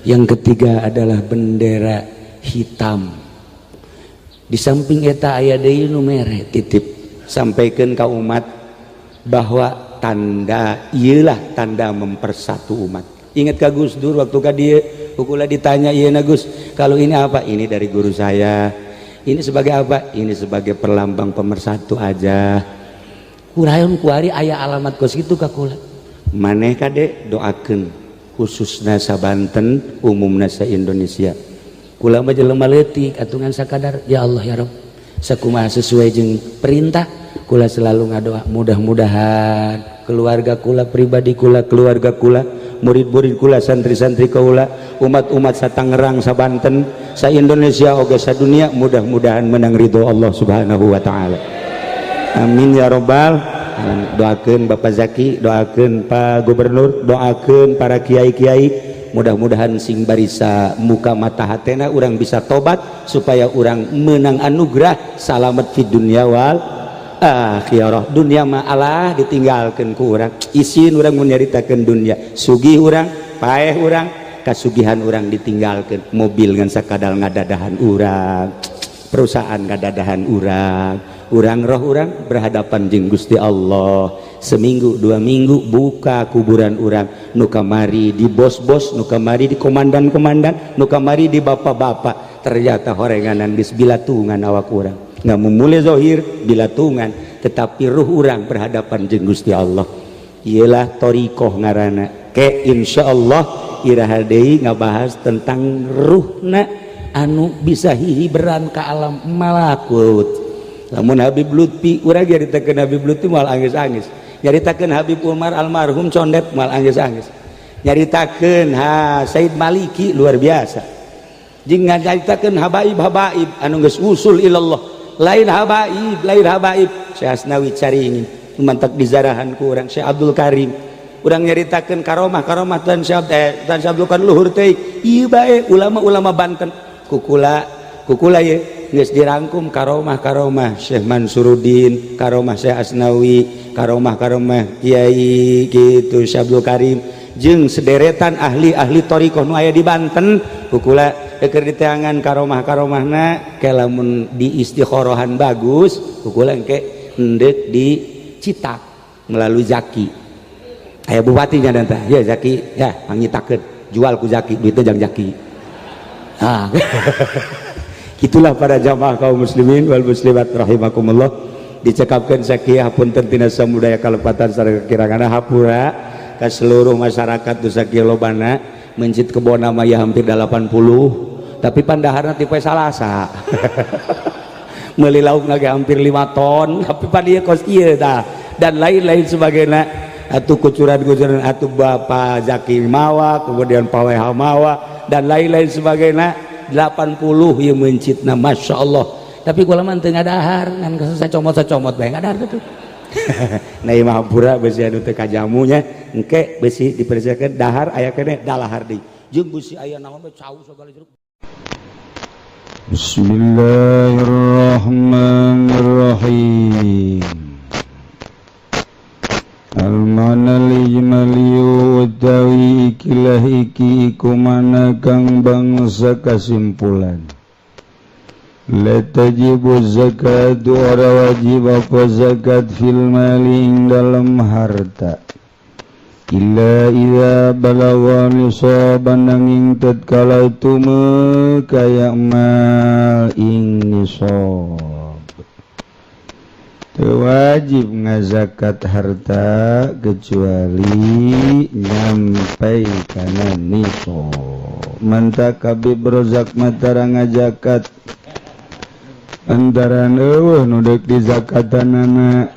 Yang ketiga adalah bendera hitam. Di samping eta aya deui nu mere titip sampaikan ka umat bahwa tanda ieulah tanda mempersatu umat. Ingat ka Gus Dur waktu ka dieu ukula ditanya ieu na Gus, kalau ini apa? Ini dari guru saya. Ini sebagai apa? Ini sebagai perlambang pemersatu aja. Kurayon kuari aya alamat kos kitu ka kula. Maneh kade doakeun khususna sa Banten umumna sa Indonesia. Kula mah jelema leutik atungan sakadar ya Allah ya Rabb sakumaha sesuai jeung perintah kula selalu ngadoa mudah-mudahan keluarga kula pribadi kula keluarga kula murid-murid kula santri-santri kula umat-umat sa Tangerang sa Banten sa Indonesia oge sa dunia mudah-mudahan menang ridho Allah Subhanahu wa taala. Amin ya rabbal. Doakeun Bapak Zaki, doakeun Pak Gubernur, doakeun para kiai-kiai, mudah-mudahan sing barisa muka mata hatena urang bisa tobat supaya urang menang anugerah salamet fid dunya wal akhirah. Dunia mah Allah ditinggalkeun ku urang, isin urang mun nyaritakeun dunia, sugih urang, paeh urang, kasugihan urang ditinggalkeun, mobil ngan sakadal ngadadahan urang, perusahaan ngadadahan urang roh urang berhadapan jeung Gusti Allah. Seminggu 2 minggu buka kuburan urang, nu kamari di bos-bos, nu kamari di komandan-komandan, nu kamari di bapak-bapak, ternyata horenganan geus bilatungan awak urang. Ngamun mulai zahir bilatungan, tetapi ruh urang berhadapan jeung Gusti Allah. Ialah thariqah ngaranna. Ke insyaallah iraha deui ngabahas tentang ruhna anu bisa hihiberan ka alam malakut. Lamun Habib Lutfi urang nyaritakeun Habib Lutfi moal angis-angis, nyaritakeun Habib Umar almarhum condet moal angis-angis, nyaritakeun Said Maliki luar biasa, jeung nyaritakeun habaib-habaib anu geus usul ilallah. Lain habaib Syekh Asnawi Caringin mantak dizarahan ku urang Syekh Abdul Karim. Urang nyaritakeun karomah tan Syekh Abdul Karim luhur teh ieu bae ulama-ulama Banten kukula ye geus dirangkum karomah Syekh Mansuruddin, karomah Syekh Asnawi, karomah Kiai gitu Syekh Abdul Karim jeung sederetan ahli-ahli thariqah nu aya di Banten. Kukula keur diteangan karomahna ke lamun di istikhorohan bagus kukula engke endek di Citak melalui Zaki. Aya bupati nya tah ya Zaki ya mangitakeun jual ku Zaki duitnya jang Zaki. Itulah para jamaah kaum muslimin wal muslimat rahimakumullah, dicekapkan sakieu punten tina samudaya kalepatan sareng kirangana hapura ka seluruh masyarakat dosa kieu lobana. Masjid Kebon Maya hampir 80, tapi pandaharna ti poe Salasa. Meuli lauk lagi hampir 5 ton, tapi padieu kos ieu tah dan lain-lain sebagainya. Atuh kucuran-kucuran atuh Bapak Zaki mawa, kemudian Paweha mawa dan lain-lain sebagainya. 80 yang mencitna Masya Allah, tapi kula mah teu ngadahar ngan sacomot-sacomot bae ngadahar tuh. Nah imah pura besi anu teu kajamunya engke besi dipersiakeun dahar aya kene dalahar deui jeung besi aya naon bae caus sagala jeruk. Bismillahirrahmanirrahim. Al-mana lijmaliyu utawi ikilah iki kumana kang bangsa kasimpulan. La tajibu zakatu ora wajib apa zakat fil mali ing dalam harta. Illa idza balagha nisaban nanging tatkala tume kaya mal ing nisab. wajib ngazakat harta kecuali nyampai kana nisab. Manta kabeh brozak matara ngazakat antaran eueuh nu deuk dizakatanana.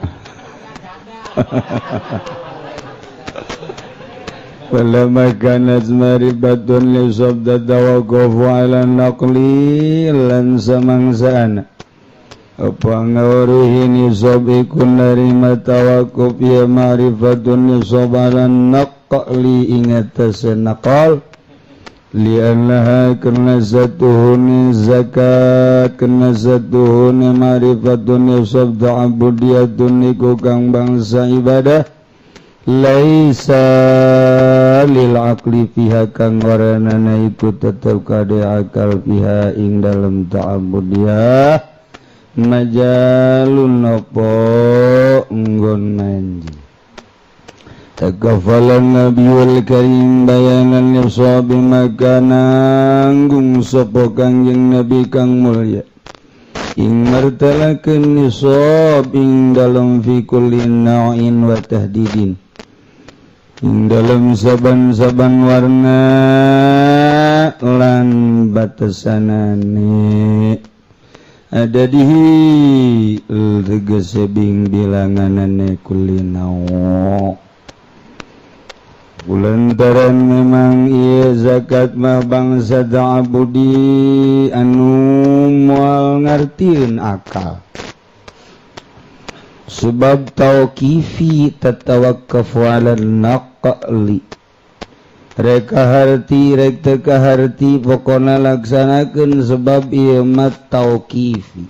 Wala makanat maribatun li sabda tawaqafu ala naqli lan samangsana apa ngawruhi nisab ikun dari matawakuf ya ma'rifatun nisab ala naqli ingatase naqal li'annaha karena satuhuni zakat karena satuhuni ma'rifatun nisab ta'abudiyatun niku kang bangsa ibadah laisa lil aqli fiha kang waranana iku tetep kade akal fiha ing dalem ta'abudiyah majalun apa nggon manji. Takafalan Nabiul Karim bayanan nisabi maka nanggung sapa Kangjeng Nabi kang mulya ing martalakeun nisab ing dalem fi kulli nau'in wa tahdidin ing dalem saban-saban warna lan batasanane ada dihi tegese bing bilanganane kulinau kulantaran memang ieu zakat mah bangsa ta'abudi anu moal ngartieun akal sebab tauqifi tatawaqqafu 'ala naqli rek kaharti rek teu kaharti pokona laksanakeun sebab ieu mah tauqifi.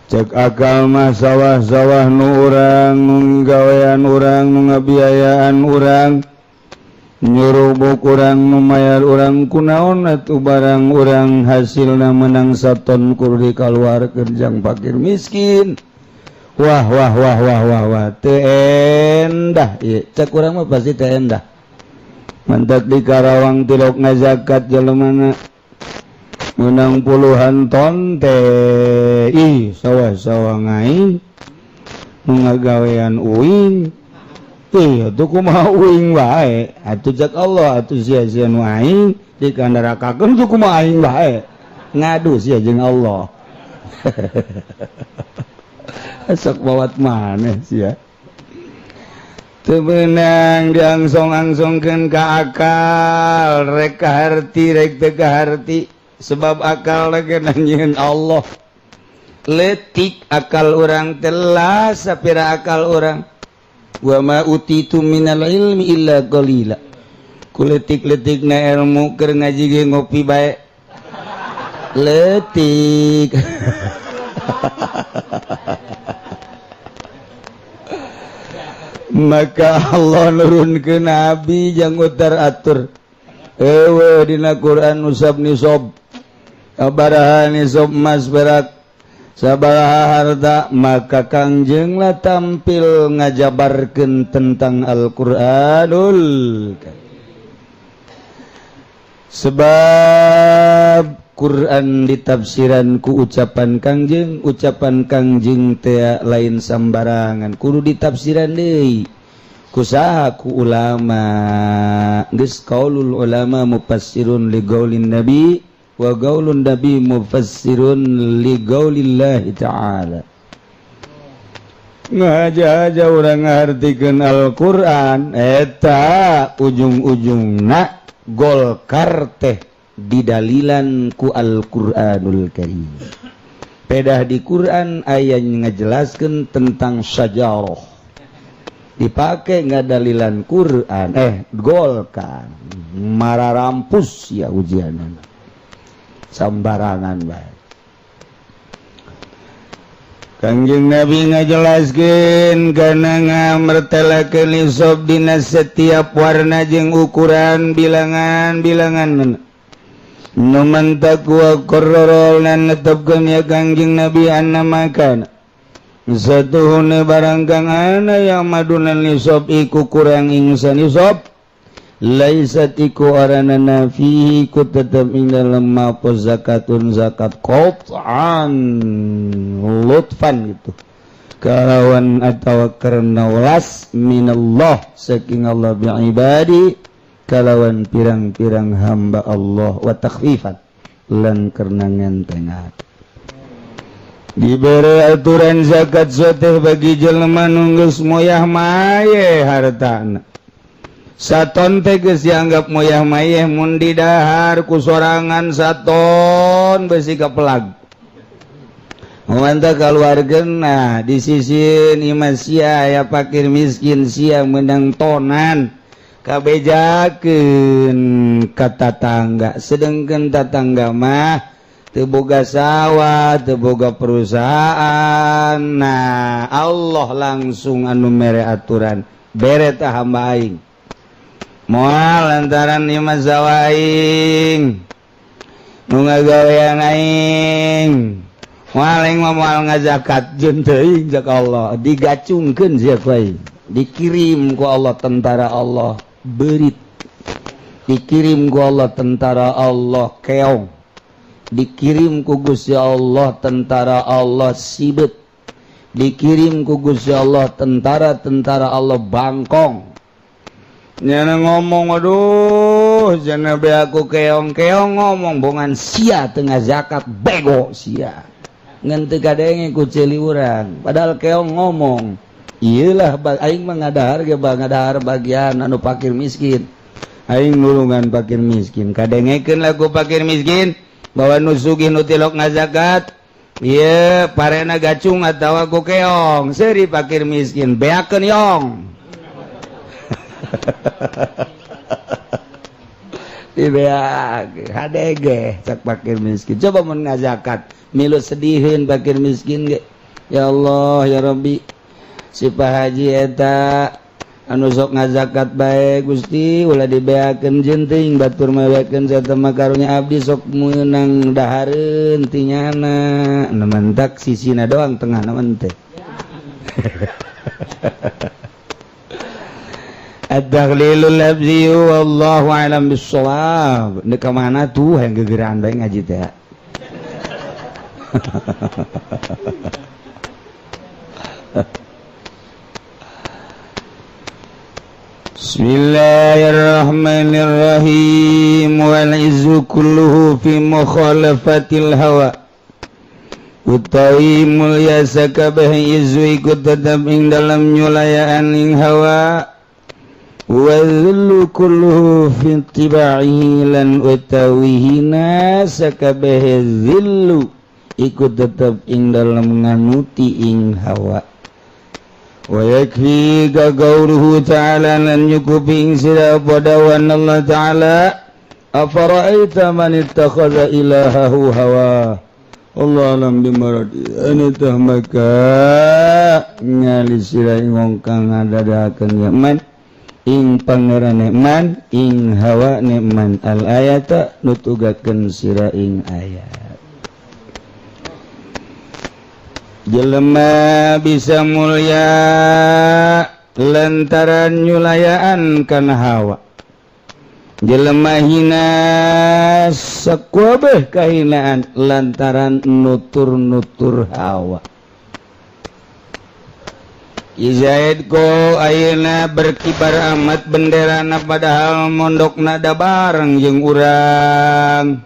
Cek akal mah sawah-sawah nu urang nu gawean urang nu ngabiayaan urang nyurubuk urang nu mayar urang kunaon atuh barang urang hasilna menang saton kudu dikaluarkeun jang fakir miskin. Wah teu endah ieu cek urang mah pasti teu endah. Mantak di Karawang tilok ngazakat jelemana menang puluhan ton teh ih sawah-sawah ngaing ngagawean uing atuh kumaha uing wae atuh cek Allah atuh sia-sia nu aing dikandarakakeun tuh kumaha aing wae ngadu sia jeung Allah. Sok bawat maneh sia tebenang diangsong-angsongkeun ka akal rek kaharti rek teu kaharti sebab akal lagi nanyain Allah letik akal orang telah sapira akal orang wa ma utitu minal ilmi illa qalila kuletik-letikna ilmu keur ngaji ge ngopi bae letik. Maka Allah nurunkeun nabi jang utar atur eueuh dina Quran usab nisab sabaraha nisab emas berak sabaraha harta maka Kangjeng lah tampil ngajabarkeun tentang Al-Qur'anul sebab Quran ditafsiran ku ucapan Kangjeng teh lain sambarangan kudu ditafsiran deui ku saha ku ulama geus qaulul ulama mufassirun li qaulin nabi wa qaulun nabi mufassirun li qaulillahi ta'ala ngaja-aja urang ngartikeun Al-Qur'an eta ujung-ujungna golkar teh didalilan ku Al-Qur'anul Karim. Pedah di Quran aya ngajelaskeun tentang syajarah. Dipake ngadalilan Quran golkan mararampus ya ujianan. Sambarangan bae. Kangjeng Nabi ngajelaskeun kana ngamertelakeun nisab dina setiap warna jeung ukuran bilangan-bilangan numan takwa kororol dan netepkeun ya Kangjeng Nabi anna makan satuhuna barang kang ana yang madunan nisab iku kurang ingsan nisab laisat iku aranana fihi ku tetep ing dalem mapo zakatun zakat qat'an lutfan gitu kalawan atawa karena welas minallah saking Allah bi'ibadi kalawan pirang-pirang hamba Allah wa takhfifan lan karena ngentengan diberi aturan zakat soteh bagi jelema nu geus moyah maye hartana saton teh geus dianggap moyah maye mun didahar ku sorangan saton besi kapelag mantap keluargana di sisiin imah sia aya fakir miskin sia menang tonan kabejakeun ka tatangga sedengkeun tatangga mah teu boga sawah teu boga perusahaan. Nah Allah langsung anu mere aturan bere tah hamba aing moal lantaran imah sawah aing nu ngagawean aing Waling moal ngazakat jeung teuing jak Allah digacungkeun sia ku aing dikirim ku Allah tentara Allah berit dikirim ku Allah tentara Allah keong dikirim ku Gusti Allah tentara Allah sibet dikirim ku Gusti Allah tentara Allah bangkong nyana ngomong aduh jana be aku keong ngomong bongan sia tengah zakat bego sia ngan teu kadenge ku ceuli urang padahal keong ngomong iyalah aing mah ngadahar ge ngadahar bagian anu fakir miskin aing nulungan fakir miskin kadengekeun lagu fakir miskin bahwa nu sugih nu tilok ngazakat ieu parena gacung atawa ku keong seuri fakir miskin beakeun yong dibeak hadege cak fakir miskin coba mun ngazakat milu sedihin fakir miskin ge ya Allah ya Rabbi si Pak Haji eta anu sok ngazakat bae Gusti ulah dibeakeun jenting batur mewekeun satema karunya abdi sok meunang dahareun ti nyana nementak sisina doang tengahna mah teh ad-daghlilul labzi wallahu a'lam bissawab nek ka mana tuh yang gegeran bae ngaji teh Bismillahirrahmanirrahim wal izzu kulluhu fi mukhalafatil hawa utawi mulya sakabeh izzu ikut tetap ing dalam nyulayaan ing hawa wa dhillu kulluhu fi ittiba'ihi lan utawihina sakabeh dhillu ikut tetap ing dalam nganuti ing hawa wa yakfi ka qawluhu ta'ala lan yukupi ing sira padawan Allah ta'ala afara'aita man ittakhadha ilahahu hawa Allah alam bimaradi anitah maka ngali sira ing wong kang ngadadakeun man ing pangeran man ing hawa man al ayata nutugakeun sira ing ayat jelema bisa mulia lantaran nyulayaan kana hawa jelema hina sakuabeh kahinaan lantaran nutur-nutur hawa Izaid ko ayeuna berkibar amat benderana padahal mondokna da bareng jeung urang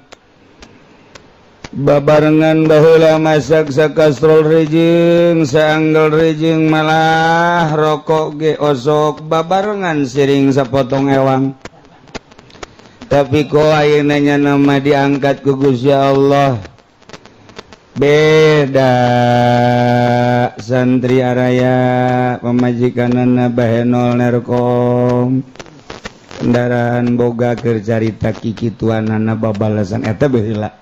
babarengan baheula masak sakastrol rejeng saanggal rejeng malah rokok ge osok babarengan siring sapotong ewang tapi ko ayeuna nya nama diangkat ku Gusti Allah beda santri araya pemajikanana bahenol nerkom kendaraan boga keur carita kikituanana babalasan eta baheula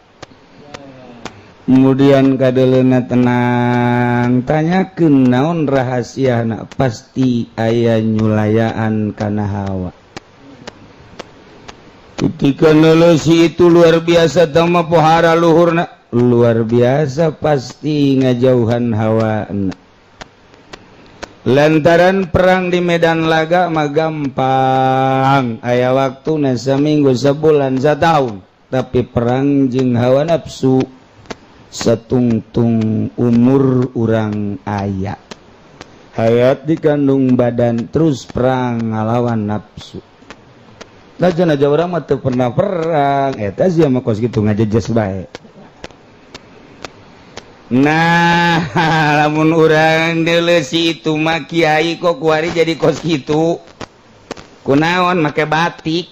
kemudian kadeleuna tenang tanyakeun naon rahasiana pasti aya nyulayaan kana hawa ketika nulusi itu luar biasa tama pohara luhurna luar biasa pasti ngajauhan hawa lantaran perang di medan laga mah gampang aya waktuna saminggu sebulan satahun tapi perang jeung hawa nafsu satungtung umur urang aya hayat dikandung badan terus perang ngalawan nafsu. Najan aja orang mah teu pernah perang, eta sia mah kos kitu ngajejes bae. Nah, lamun urang deuleusi itu mah kiai kok kuari jadi kos kitu. Kunaon make batik.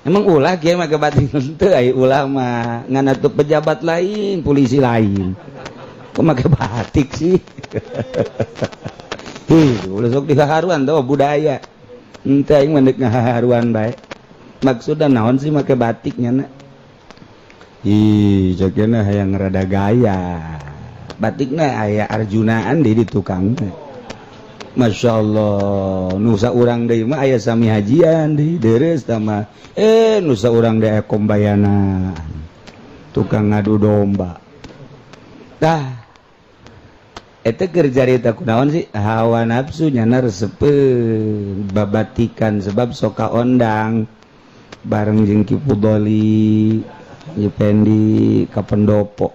Emang ulah kiai make batik teu aya ulah mah ngan atuh pejabat lain, polisi lain. Kok make batik sih? Ulah sok dihaharuan tuh budaya. Ente aing mendek ngaharuan bae. Maksudna naon sih make batiknya na? Ih, jokena hayang rada gaya. Batikna aya arjunaan di tukang. Masya Allah, nusa urang deui mah aya sami hajian deui deres tama. Nusa urang deui kombayana. Tukang ngadu domba. Tah. Eta keur carita kunaon sih? Hawa nafsu nyana resepeun babatikan sebab soka ondang bareng jeung Ki Pudoli Yependi ka pendopo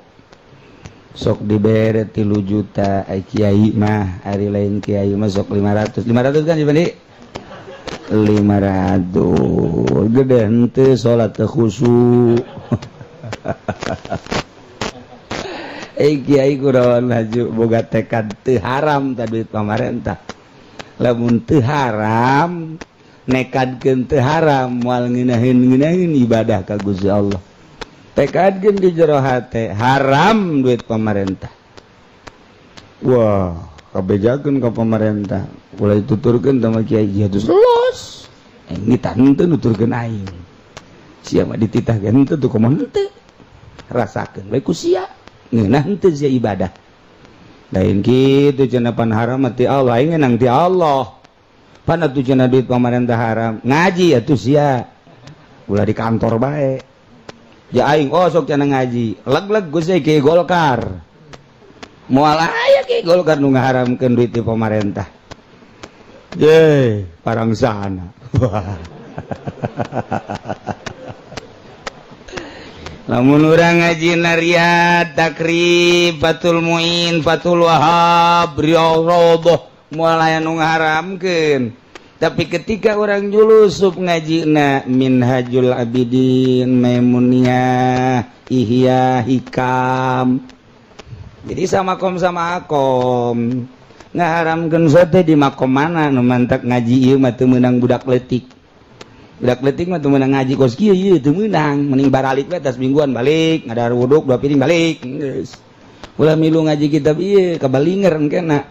sok dibere 3 juta ai kiai mah ari lain kiai mah sok 500 kan Yependi 500 gede henteu salat teu khusyuk. Kiai kunaon haju boga tekad teu haram tah duit pamarentah. Lamun teu haram nekadkeun teu haram moal ngeunaheun ibadah ka Gusti Allah. Tekadkeun di jero hate haram duit pamarentah. Wah, kabejakeun ka pamarentah. Ulah dituturkeun sama kiai jatuh los. Ngita henteu nuturkeun aing. Sia mah dititahkeun henteu tuh kumaha henteu. Rasakeun bae ku sia. Ngeunah henteu sia ibadah. Lain kitu cenah pan haram ti Allah, aing nang ti Allah. Pan atuh cenah duit pamarentah haram, ngaji atuh sia. Ulah di kantor bae. Ya aing sok cenah ngaji. Leg-leg Gusti Ki Golkar. Moal aya Ki Golkar nu ngaharamkeun duit ti pamarentah. Ye, parang sana. Lamun urang ngaji Riyad, Takrib, Fathul Muin, Fathul Wahhab, Riyadhah moal aya nu ngaharamkeun. Tapi ketika orang julusup ngajina Minhajul Abidin, Maimuniyah, Ihya, Hikam. Jadi sama akom ngaharamkeun sote di makom mana nu mantak ngaji ieu mah teu meunang budak leutik. Budak leutik mah teu meunang ngaji kos kieu ieu teu meunang, mending baralik we tas mingguan balik, ngadar wuduk 2 piring balik. Geus. Ulah milu ngaji kitab ieu kabalinger engkena.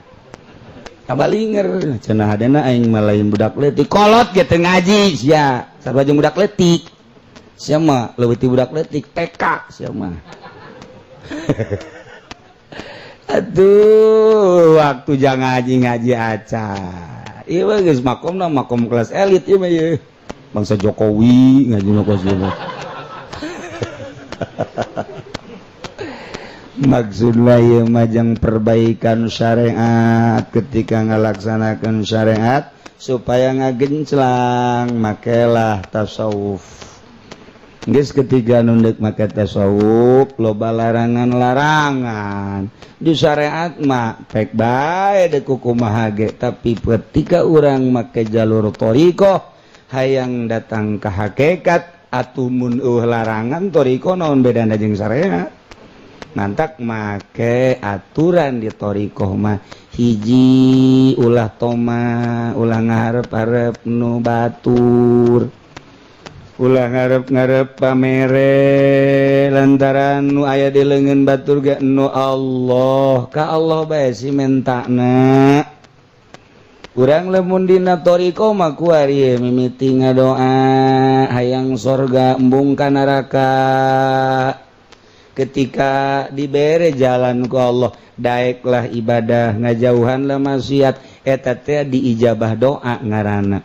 Kabalinger cenah hadena aing mah lain budak leutik, kolot ge teu ngaji sia. Sarua jeung budak leutik. Sia mah leuwih ti budak leutik TK sia mah. Aduh, waktu jang ngaji acar. Ieu mah geus makomna makom kelas elit ieu mah ieu. Bangsa Jokowi ngajina kos ieu. Maksudna ieu mah jang perbaikan syariat ketika ngalaksanakeun syariat supaya ngagenclang makelah tasawuf. Geus ketiga nu deuk make tasawuf loba larangan-larangan. Di syariat mah pek bae deuk kumaha ge, tapi ketika urang make jalur thariqah hayang datang ke hakikat atuh mun larangan thariqah naon bedana jeung syariat. Nantak make aturan di thariqah mah hiji ulah toma, ulah ngarep-arep nu batur, ulah ngarep-ngarep pamere lantaran nu aya di leungeun batur ge nu Allah, ka Allah bae si mentana. Urang lamun dina thariqah mah kuari mimiti ngadoa hayang sorga embung ka neraka. Ketika dibere jalan ku Allah, daeklah ibadah, ngajauhanlah maksiat, eta teh diijabah doa ngaranna.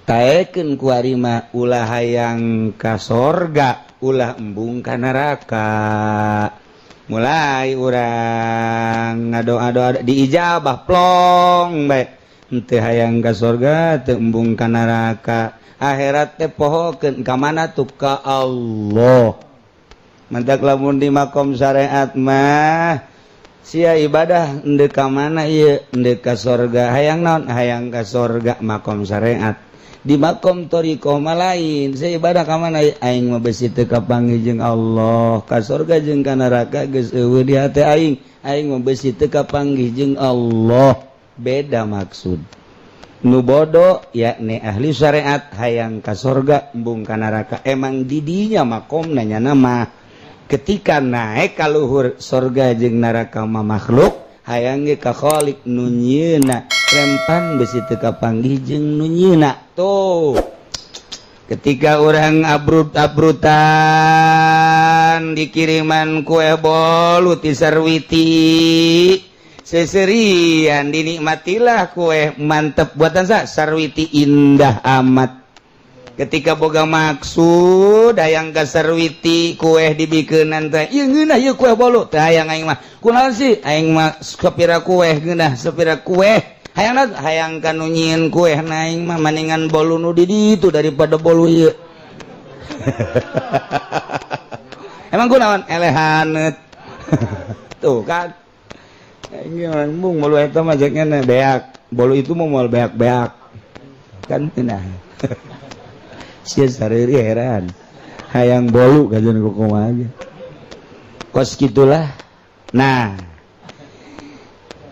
Taekeun ku ari mah ulah hayang ka sorga, ulah embung ka neraka. Mulai urang ngadoa-doa diijabah plong bae. Teu hayang ka sorga, teu embung ka neraka. Akhirat teh pohokeun ka mana tuh? Ka Allah. Mantak lamun di makom syariat mah sia ibadah endek ka mana ieu endek ka sorga hayang naon hayang ka sorga makom syariat di makom thariqah mah lain sia ibadah ka mana aing mah besi teu kapanggih jeung Allah ka sorga jeung ka neraka geus eueuh di hate aing mah besi teu kapanggih jeung Allah beda maksud nu bodoh yakni ahli syariat hayang ka sorga embung ka neraka emang di dinya makomna nya nama ketika naik ka luhur sorga jeung neraka mah makhluk hayang ge ka khaliq nu nyieuna rempan besi teu kapanggih jeung nu nyieuna tuh ketika orang abrut-abrutan dikiriman kue bolu ti Sarwiti seserian dinikmatilah kue mantep buatan Sarwiti indah amat ketika boga maksud hayang ka Sarwiti kue dibikeunan teh ieu ngeunah ieu kue bolu teh hayang aing mah kunaon sih aing mah sapira kue ngeunah sapira kue hayang kanu nyieun kue aing mah maningan bolu nu di ditu daripada bolu ieu emang kunaon elehaneut tuh kan aing mung bolu eta mah jeung beak bolu itu mah moal beak-beak kan cenah sia sariri heran hayang bolu kajian kumaha aja kos gitulah nah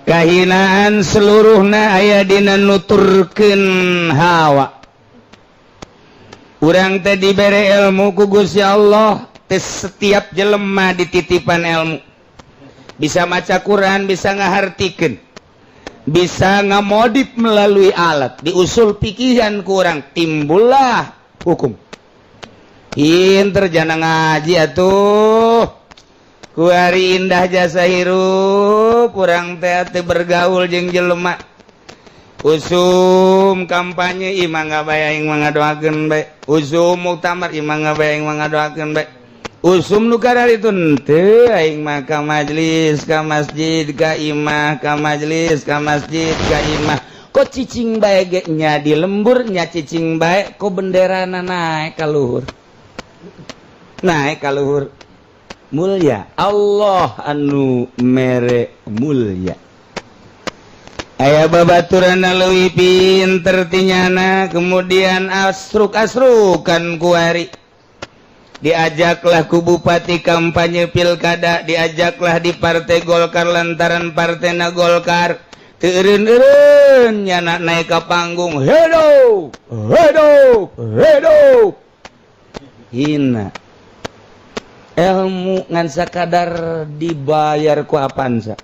kahinaan seluruhna aya dina nuturkeun hawa urang teh dibere ilmu ku Gusti Allah teh setiap jelema dititipan ilmu bisa maca Quran bisa ngahartikeun bisa ngamodif melalui alat di usul pikihan kurang timbullah hukum pinter jana ngaji atuh ku hari indah jasa hirup urang teh bergaul jeung jelema usum kampanye imah ngabaya aing ngadoakeun bae usum muktamar imah ngabaya aing ngadoakeun bae usum nu kadar itu teu aing mah ka majelis ka masjid ka imah ka majelis ka masjid ka imah kok cicing bae ge nya di lembur nya cicing bae kok benderana naik ka luhur mulia Allah anu mere mulia aya babaturan leuwih pinter tinyana kemudian asruk-asrukan ku ari diajaklah ku bupati kampanye pilkada diajaklah di partai Golkar lantaran partena Golkar teureun-eureun nyana naik ka panggung hidup hina ilmu ngan sakadar dibayar ku apansa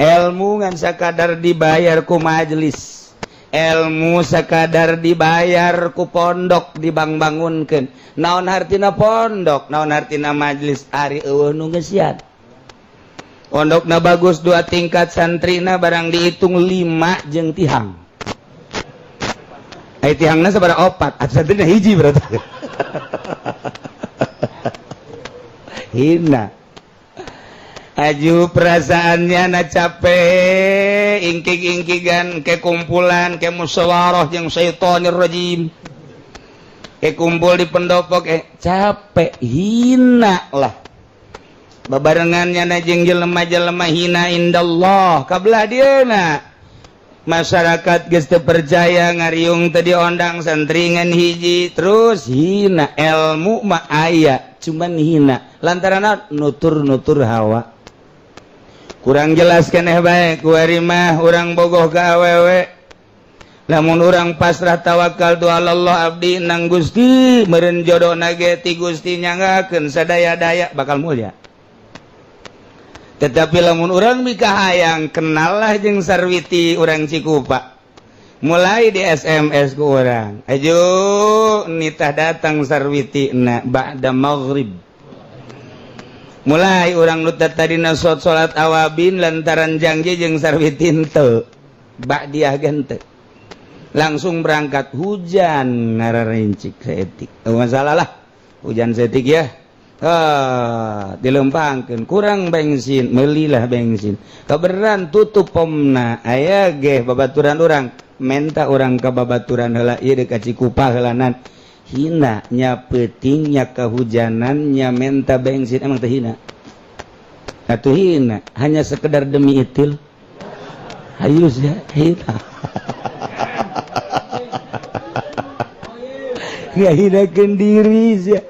ilmu ngan sakadar dibayar ku majelis ilmu sakadar dibayar ku pondok dibang-bangunkeun naon hartina pondok naon hartina majelis ari eueuh nu geus siap pondokna bagus 2 tingkat santrina barang dihitung 5 jeung tihang ai tihangna sabaraha 4 santrina hiji berarti hina aju perasaannya na capek ingkig-ingkigan ke kumpulan ke musyawarah jeung syaitonir rajim ke kumpul di pendopo capek hina lah babarengannya na jeung jelema-jelema hina indallah kabelah dieuna masyarakat geus teu percaya ngariung teu diondang santringan hiji terus hina ilmu mah aya cuman hina lantaran nutur-nutur hawa kurang jelas keneh bae ku ari mah urang bogoh ka awewe lamun urang pasrah tawakal tu Allah abdi nang Gusti meureun jodohna ge ti Gusti nyanggakeun sadaya-daya bakal mulia tetapi lamun urang mikah hayang kenal lah jeung Sarwiti urang Cikupa mulai di SMS ku urang ajo nitah datang Sarwiti na ba'da maghrib mulai urang nu tadina salat awabin lantaran janji jeung Sarwiti henteu ba'diah gente langsung berangkat hujan ngararincik saeutik masalah lah hujan saeutik ya dilempangkeun kurang bensin meulilah bensin kabeneran tutup pomna aya ge babaturan urang menta urang ka babaturan heula ieu deuk ka Cikupa heulanan hina nya peuting nya kahujanan nya menta bensin emang teh hina atuh hina hanya sekedar demi itil hayus ya hina ngahinakeun diri ya.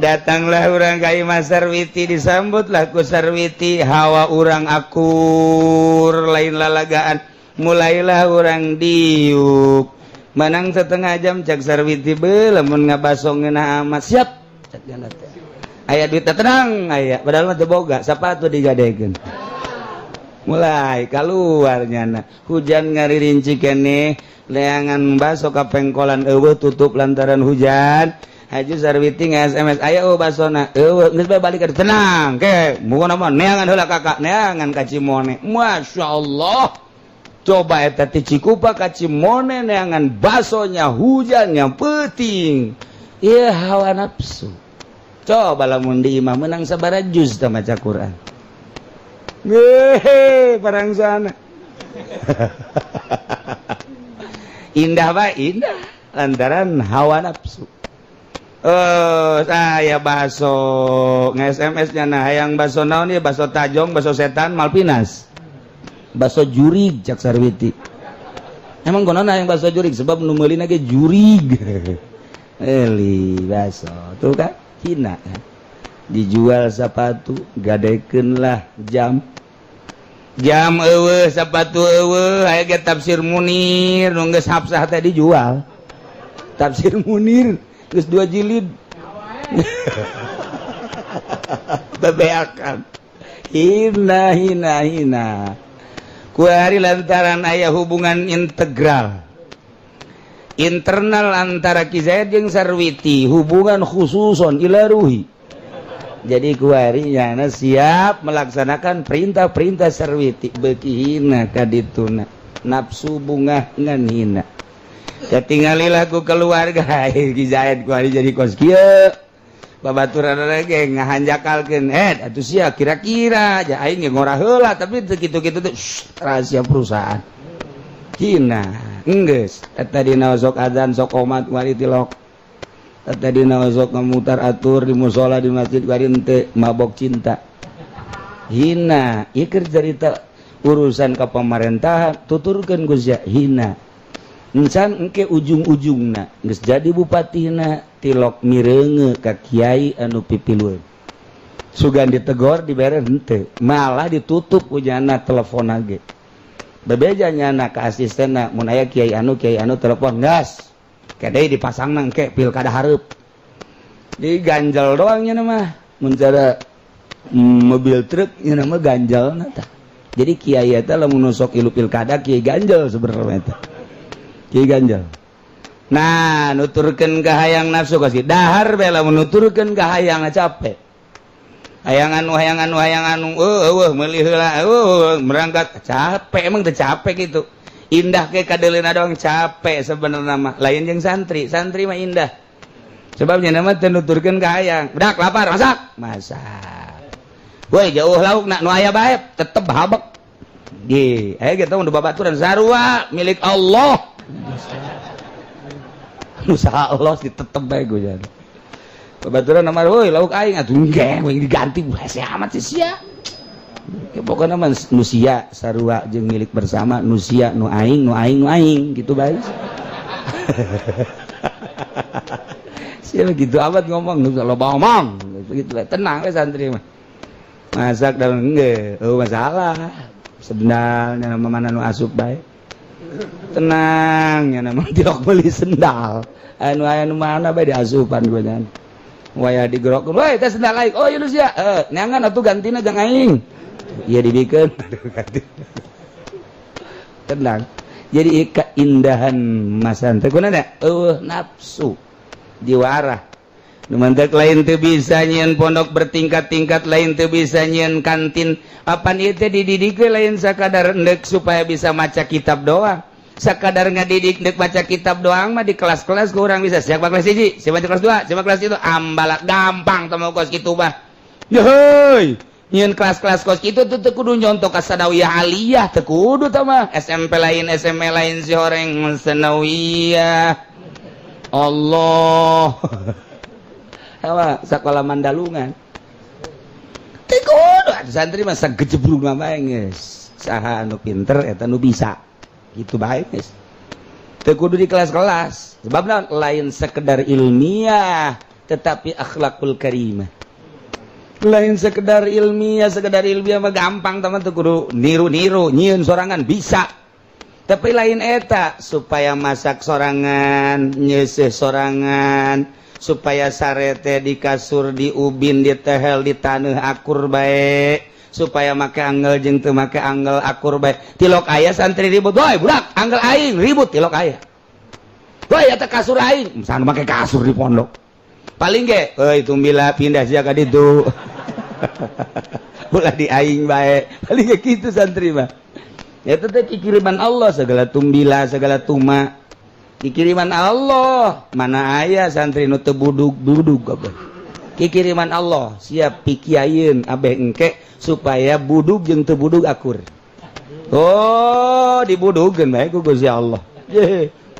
Datanglah urang ka Imah Sarwiti disambutlah ku Sarwiti hawa urang akur lain lalagaan mulailah urang diuk menang setengah jam cak Sarwiti be lamun ngabaso ngeunah amat siap cak jana teh aya duit tenang aya padahal mah teu boga sapatu digadekeun mulai kaluar nyana hujan ngaririnci keneh leangan baso ka pengkolan eueuh tutup lantaran hujan Haji Sarwiti nge-SMS aya basona eueuh geus bae balik tenang ke muga mah neangan heula kakak neangan ka Cimone masyaallah coba eta ti Cikupa ka Cimone neangan basonya hujannya peuting ieu hawa nafsu coba lamun di imah menang sabaraha juz teh maca Quran ngehe parang sana indah bae indah lantaran hawa nafsu saya baso nge-SMS nya nah hayang baso naon ieu baso tajong baso setan malpinas baso jurig cak Sarwiti emang konon hayang baso jurig sebab nu meulina ge jurig eli baso tuh kan hina dijual sepatu gadekeun lah jam eueuh sepatu eueuh aya ge tafsir Munir nu geus hafsah teh dijual tafsir Munir geus 2 jilid bebeakan hina kuari lantaran aya hubungan integral internal antara Ki Zaid jeung Sarwiti hubungan khususon ila ruhi jadi kuari nyana siap melaksanakan perintah-perintah Sarwiti beuki hina ka dituna nafsu bunga ngan hina tinggallah ku keluarga Ki Zaid kuari jadi kos kieu babaturan ge ngahanjakalkeun atuh sia kira-kira ja aing ge ngora heula tapi teu kitu-kitu teh rahasia perusahaan hina enggeus eta dina sok adzan sok qomat kuari tilok eta dina sok ngamutar atur di mushola di masjid kuari teu mabok cinta hina ieu keur cerita urusan ka pamerintahan tuturkeun Gus ya hina encan engke ujung-ujungna geus jadi bupatina tilok mireunge ka kiai anu pipilueun sugan ditegor dibere henteu malah ditutup ujana telepon ge bebeja nyana ka asistenna mun aya kiai anu telepon gas kedai dipasangna engke pilkada hareup diganjel doang nya mah mun cara mobil truk nya mah ganjalna tah jadi kiai eta lamun sok ilu pilkada kiai ganjel sebenarnya tah kiai ganjal nah nuturkeun ka hayang nafsu kasih dahar bae lamun nuturkeun ka hayang capek hayang anu meuli heula merangkat capek emang teu capek gitu indah ke kadeleuna doang capek sebenarnya mah lain jeung santri mah indah sebabnya nama teu nuturkeun ka hayang dak lapar masak woi jauh lauk nak nu aya bae tetep habek di aya kita udah babaturan sarua milik Allah usaha Allah ditetep bae gue jadi babaturan nama woi lauk aing atuh engke we diganti hese amat sih sia ya pokona mah nu sia sarua jeung milik bersama nu sia nu aing gitu bae sia gitu amat ngomong nu loba ngomong begitu tenang we santri mah masak dalam engge masalah sebenarnya nama mana nu asup bae tenang ya nama tilok beli sendal anu aya nu mana bae diasupan gue nyan waya digerok woi teh sendal aing oh ieu sia neangan atuh gantina jeung aing ieu dibikeun tenang jadi keindahan masan teh kunaon nafsu diwarah nu mantek lain teu bisa nyieun pondok bertingkat-tingkat lain teu bisa nyieun kantin papan ieu teh dididik lain sakadar endek supaya bisa maca kitab doang sakadar ngadidik endek baca kitab doang mah di kelas-kelas kurang bisa siapa kelas 1 siapa kelas 2 siapa kelas itu ambalak gampang teu mau kos kitu mah ya heuy nyieun kelas-kelas kos kitu teu kudu nyontok ka sanawiyah aliyah teu kudu tah mah SMP lain SMA lain si horeng sanawiyah Allah apa sekolah Mandalungan teu kudu santri masa gejeblung mah geus saha anu pinter eta nu bisa gitu bae geus teu kudu di kelas-kelas sebabna lain sekedar ilmiah tetapi akhlakul karimah lain sekedar ilmiah mah gampang teman teu kudu niru-niru nyieun sorangan bisa tapi lain eta supaya masak sorangan nyeseh sorangan supaya sarete di kasur di ubin di tehel di taneuh akur bae supaya make anggel jeung teu make anggel akur bae tilok aya santri ribut woi budak anggel aing ribut tilok aya woi eta kasur aing misalnya make kasur di pondok paling ge euy tumbila pindah sia ka ditu ulah di aing bae paling ge kitu santri mah eta teh kiriman Allah segala tumbila segala tuma kiriman Allah mana aya santri nu teu budug abah kiriman Allah siap pikiayeun abeh engke supaya budug jeung teu budug akur oh dibudugkeun bae ku Gusti Allah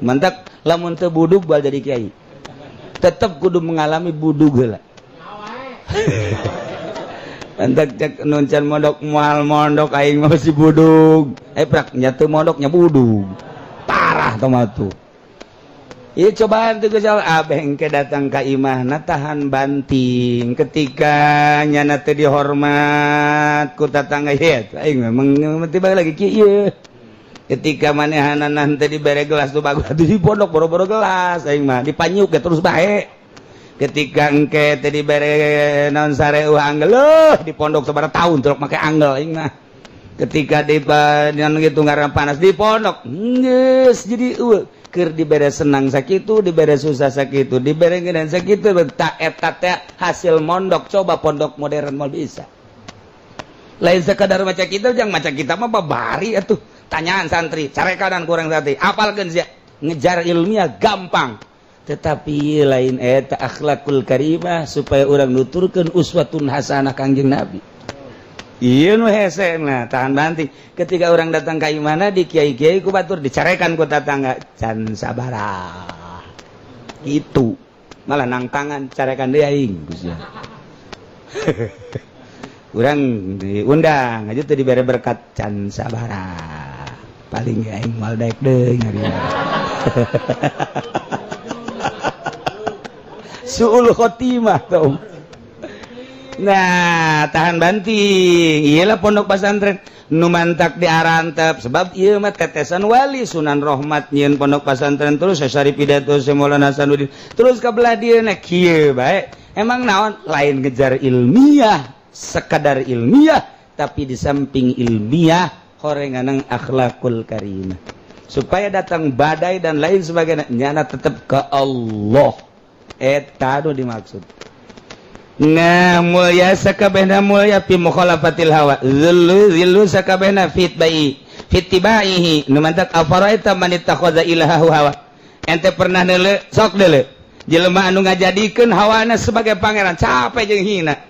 mantap lamun teu budug bae jadi kiai tetep kudu mengalami budug heula mantap cek nuncan mondok moal mondok aing masih budug prak nya teu mondok nya budug parah tomatu. Iya cobaan tuh Gusti Allah abeh engke datang ka imahna tahan banting ketika nyana teu dihormat ku tatangga ieu aing memang tiba lagi kieu ketika manehanana teh dibere gelas tuh bagus atuh di pondok boro-boro gelas aing mah dipanyuk ge terus bae ketika engke teh dibere naon sareuh anggel di pondok sabaraha taun terus make anggel aing mah ketika di gitu ngaran panas di pondok geus jadi keur dibere senang sakitu dibere susah sakitu dibere gedan sakitu tak eta teh hasil mondok coba pondok modern mau bisa lain sekadar maca kitab jang maca kitab mah babari atuh tanyaan santri carekadan kurang santri apalkeun sia ngejar ilmiah gampang tetapi lain eta akhlakul karimah supaya urang nuturkeun uswatun hasanah Kangjeng Nabi. Iya nu hese nah tahan banting ketika orang datang ka imana di kiai-kiai ku batur dicarekan ku tatangga can sabaraha itu malah nang tangan carekan deui aing Gusti urang diundang aja teh dibere berkat can sabaraha paling aing moal daek deui ngari suul khotimah tuh. Nah tahan banting iyalah pondok pesantren nu mantak diarantep sebab ieu mah tetesan wali Sunan Rohmat nyieun pondok pesantren terus sasari pidato Maulana Hasanuddin terus kabelah dieuna kieu bae emang naon lain ngejar ilmiah sekadar ilmiah tapi di samping ilmiah horenganang akhlakul karimah supaya datang badai dan lain sebagainya nyana tetep ke Allah eta nu dimaksud. Nah mulia sakabehna mulia fi mukhalafatil hawa zillu sakabehna fitibaihi nu mantak afaraita man ittakhadha ilahahu hawa ente pernah neule sok deule jelema anu ngajadikeun hawana sebagai pangeran capek jeung hina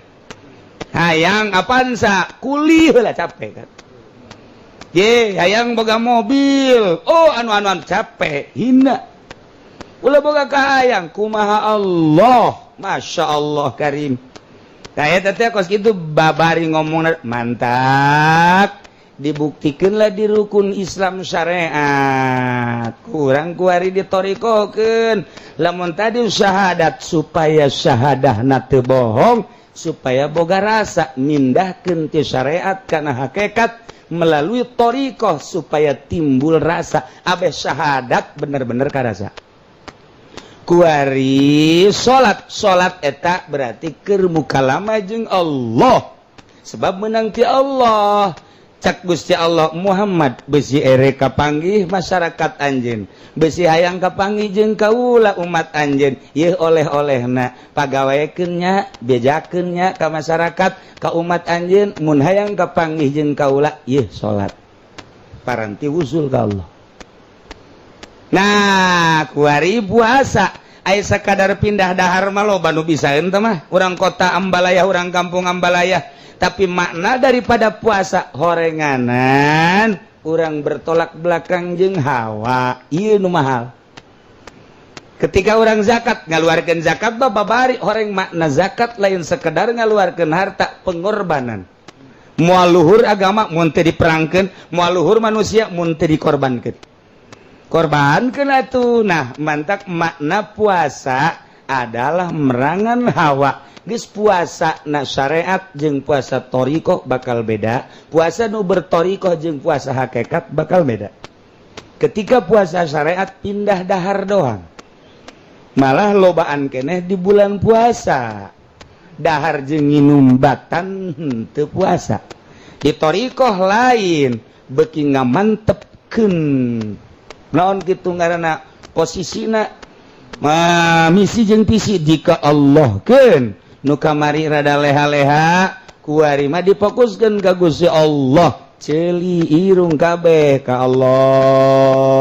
hayang apaan sa kuli heula capek kan ye hayang boga mobil oh anu capek hina ulah boga kahayang kumaha Allah Masya Allah karim kayak teh kos gitu babari ngomong mantap dibuktikanlah di rukun Islam syariat kurang kuari ditorikokeun lamun tadi syahadat supaya syahadahna teu bohong supaya boga rasa mindahkeun ti syariat kana hakikat melalui torikoh supaya timbul rasa abeh syahadat bener-bener karasa kuari salat eta berarti keur mukalama jeung Allah sebab menang ti Allah cak Gusti Allah Muhammad besi ere kapanggih masyarakat anjeun besi hayang kapanggih jeung kaula umat anjeun ieu oleh-olehna pagawekeun nya bejakeun nya ka masyarakat ka umat anjeun mun hayang kapanggih jeung kaula ieu salat paranti usul ka Allah. Nah kuari puasa aya sakadar pindah dahar mah loba nu bisaeun teh mah urang kota Ambalaya urang kampung Ambalaya tapi makna daripada puasa horenganan urang bertolak belakang jeung hawa ieu nu mahal ketika urang zakat ngaluarkeun zakat babari horeng makna zakat lain sekedar ngaluarkeun harta pengorbanan Moal luhur agama mun teu diperangkeun, moal luhur manusia mun teu dikorbankeun. Korbankeun atuh. Nah, mantak makna puasa adalah merangan hawa. Geus puasa na syariat jeung puasa thariqah bakal beda. Puasa nu berthariqah jeung puasa hakikat bakal beda. Ketika puasa syariat pindah dahar doang. Malah lobaan keneh di bulan puasa. Dahar jeung nginum batan teu puasa. Di thariqah lain beuki ngamantepkeun. Naon kitu ngaranna posisina misi jeung visi jika Allah keun nu kamari rada leha-leha kuari mah difokuskeun ka Gusti Allah ceuli irung kabeh ka Allah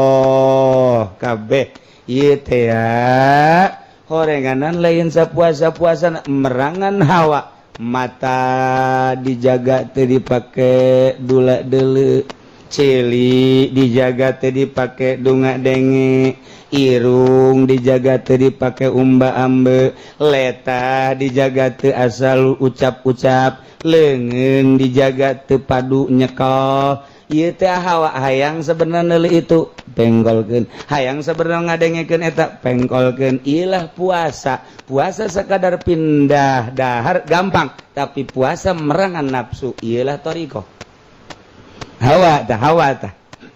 kabeh ieu teh ya horenganan lain sapuasa-puasa merangan hawa mata dijaga teu dipake dula deuleu celi dijaga teu dipake dunga denge irung dijaga teu dipake umba ambe leta dijaga teu asal ucap-ucap leungeun dijaga teu padu nyekel ieu teh hawa hayang sabenerna neuli itu penggolkeun hayang sabenerna ngadengekeun eta pengkolkeun ilah puasa sakadar pindah dahar gampang tapi puasa merangan nafsu ieulah thariqah hawa tah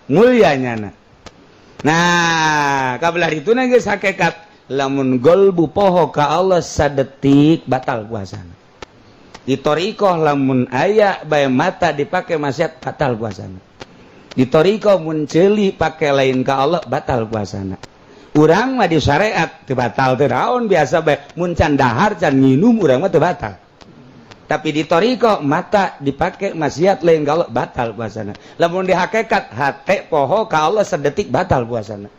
mulyanya nah kabelah itu geus hakikat lamun golbu poho ka Allah sadetik batal puasana di thariqah lamun aya bae mata dipake maksiat batal puasana di thariqah mun ceuli pake lain ka Allah batal puasana urang mah di syariat teu batal teu naon biasa bae mun can dahar can nginum urang mah teu batal tapi di thariqah mata dipake maksiat lain ka Allah batal puasana lamun di hakikat hate poho ka Allah sadetik batal puasana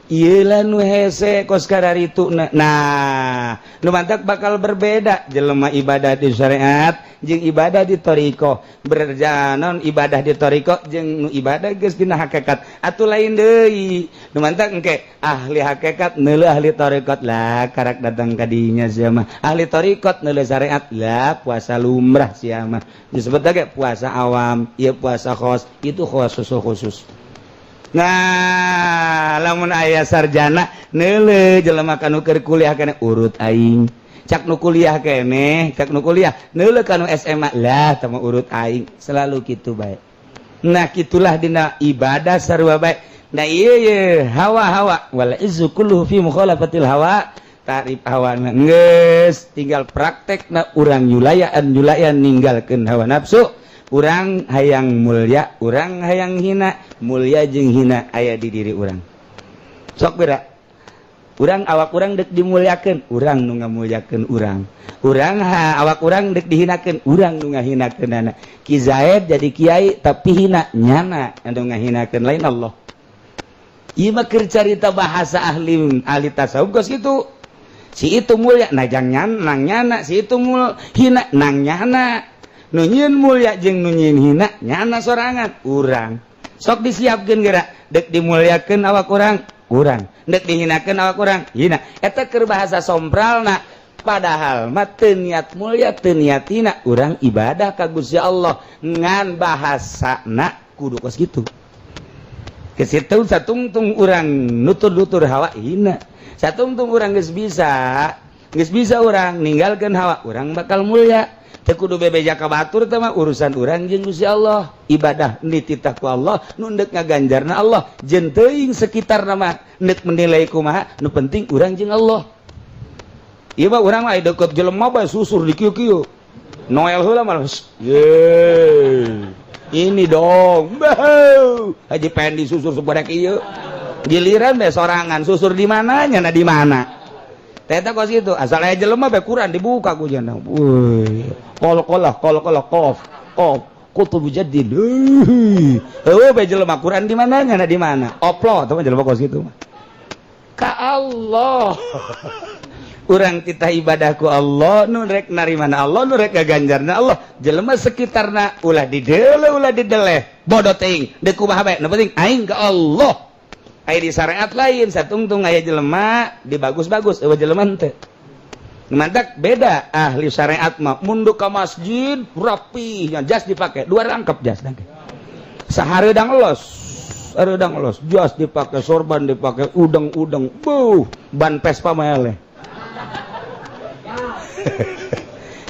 ieu lah nu hese kos kadarituna nah nu mantak bakal berbeda jelema ibadah di syariat jeung ibadah di thariqah berjalan ibadah di thariqah jeung nu ibadah geus dina hakikat atuh lain deui nu mantak engke ahli hakikat neuleuh ahli thariqat lah karak datang ka dinya sia mah ahli thariqat neuleuh syariat lah puasa lumrah sia mah disebut ge puasa awam ieu puasa khos itu khusus nah lamun aya sarjana neuleuh jelema kanu keur kuliah keneh urut aing cak nu kuliah keneh cak nu kuliah neuleuh kanu SMA lah tama urut aing selalu kitu bae nah kitulah dina ibadah sarua bae nah ieu hawa-hawa wal izzu kulluhu fi mukhalafatil hawa tarif hawa geus tinggal praktekna urang nyulayan ninggalkeun hawa nafsu urang hayang mulya urang hayang hina mulya jeung hina aya di diri urang sok beda urang awak urang dek dimulyakeun urang nu ngamulyakeun urang awak urang dek dihinakeun urang nu ngahinakeunana Ki Zaid jadi kiai tapi hina nyana anu ngahinakeun lain Allah ieu mah keur carita bahasa ahli tasawuf geus kitu si itu mulya najang nang nyana si itu hina nang nyana nu nyieun mulya jeung nu nyieun hina nyana sorangan urang sok disiapkeun geura dek dimulyakeun awak urang dek dihinakeun awak urang hina eta keur bahasa sompralna padahal mah teu niat mulya teu niat hina urang ibadah ka Gusti Allah ngan bahasana kudu kos kitu kesitu satungtung urang nutur-nutur hawa hina satungtung urang geus bisa urang ninggalkeun hawa urang bakal mulya teu kudu bebeja ka batur teh mah urusan urang jeung Gusti Allah ibadah nititah ku Allah nu endek ngaganjarna Allah jeung teuing sekitarna mah endek menilai kumaha nu penting urang jeung Allah ieu mah urang mah deukeut jelema bae susur di kieu-kieu Noel heula mah ini dong Haji Pendi susur sebadak ieu giliran bae sorangan susur di mana nya di mana Teta kos gitu, asal aja jelema bae Quran dibuka ku jana. Woi, qol-qolah qof. Qutub jaddid. Bae jelema Quran di mananya di mana? Oplo teman jelema kos gitu mah. Ka Allah. Urang titah ibadah ku Allah, nu rek narimana Allah, nu rek gaganjarna Allah. Jelema sekitarna ulah dideleh. Bodoh teuing, deuk kumaha bae, nu penting aing ka Allah. Aya di syariat lain satungtung aya jelema di bagus-bagus eueuh jelema teh Mantak beda ahli syariat mah mundu ka masjid rapi jas dipakai 2 rangkap jas sahareudang elos jas dipakai sorban dipakai udeng ban Vespa mah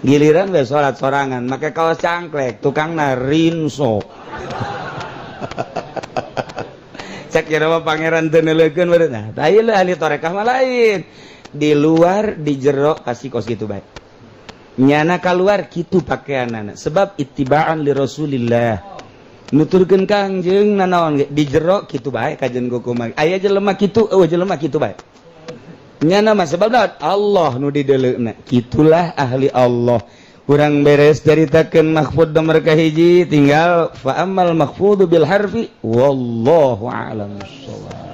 giliran we salat sorangan make kaos cangklek tukangna rinso cek kira pangeran teu neuleukeun beureuh nah ieu ahli tarekah mah lain di luar di jero kasih kos gitu baik nyana keluar gitu pakaianana sebab ittiba'an li Rasulillah nuturkeun kangjeng nanaon di jero gitu baik kajen kukumah aya jelema kitu jelema kitu baik nyana mah sebab Allah nu di deuleuna kitulah ahli Allah urang beres caritakeun mahfud nomor kahiji tinggal fa ammal mahfudu bil harfi wallahu a'lam bissawab.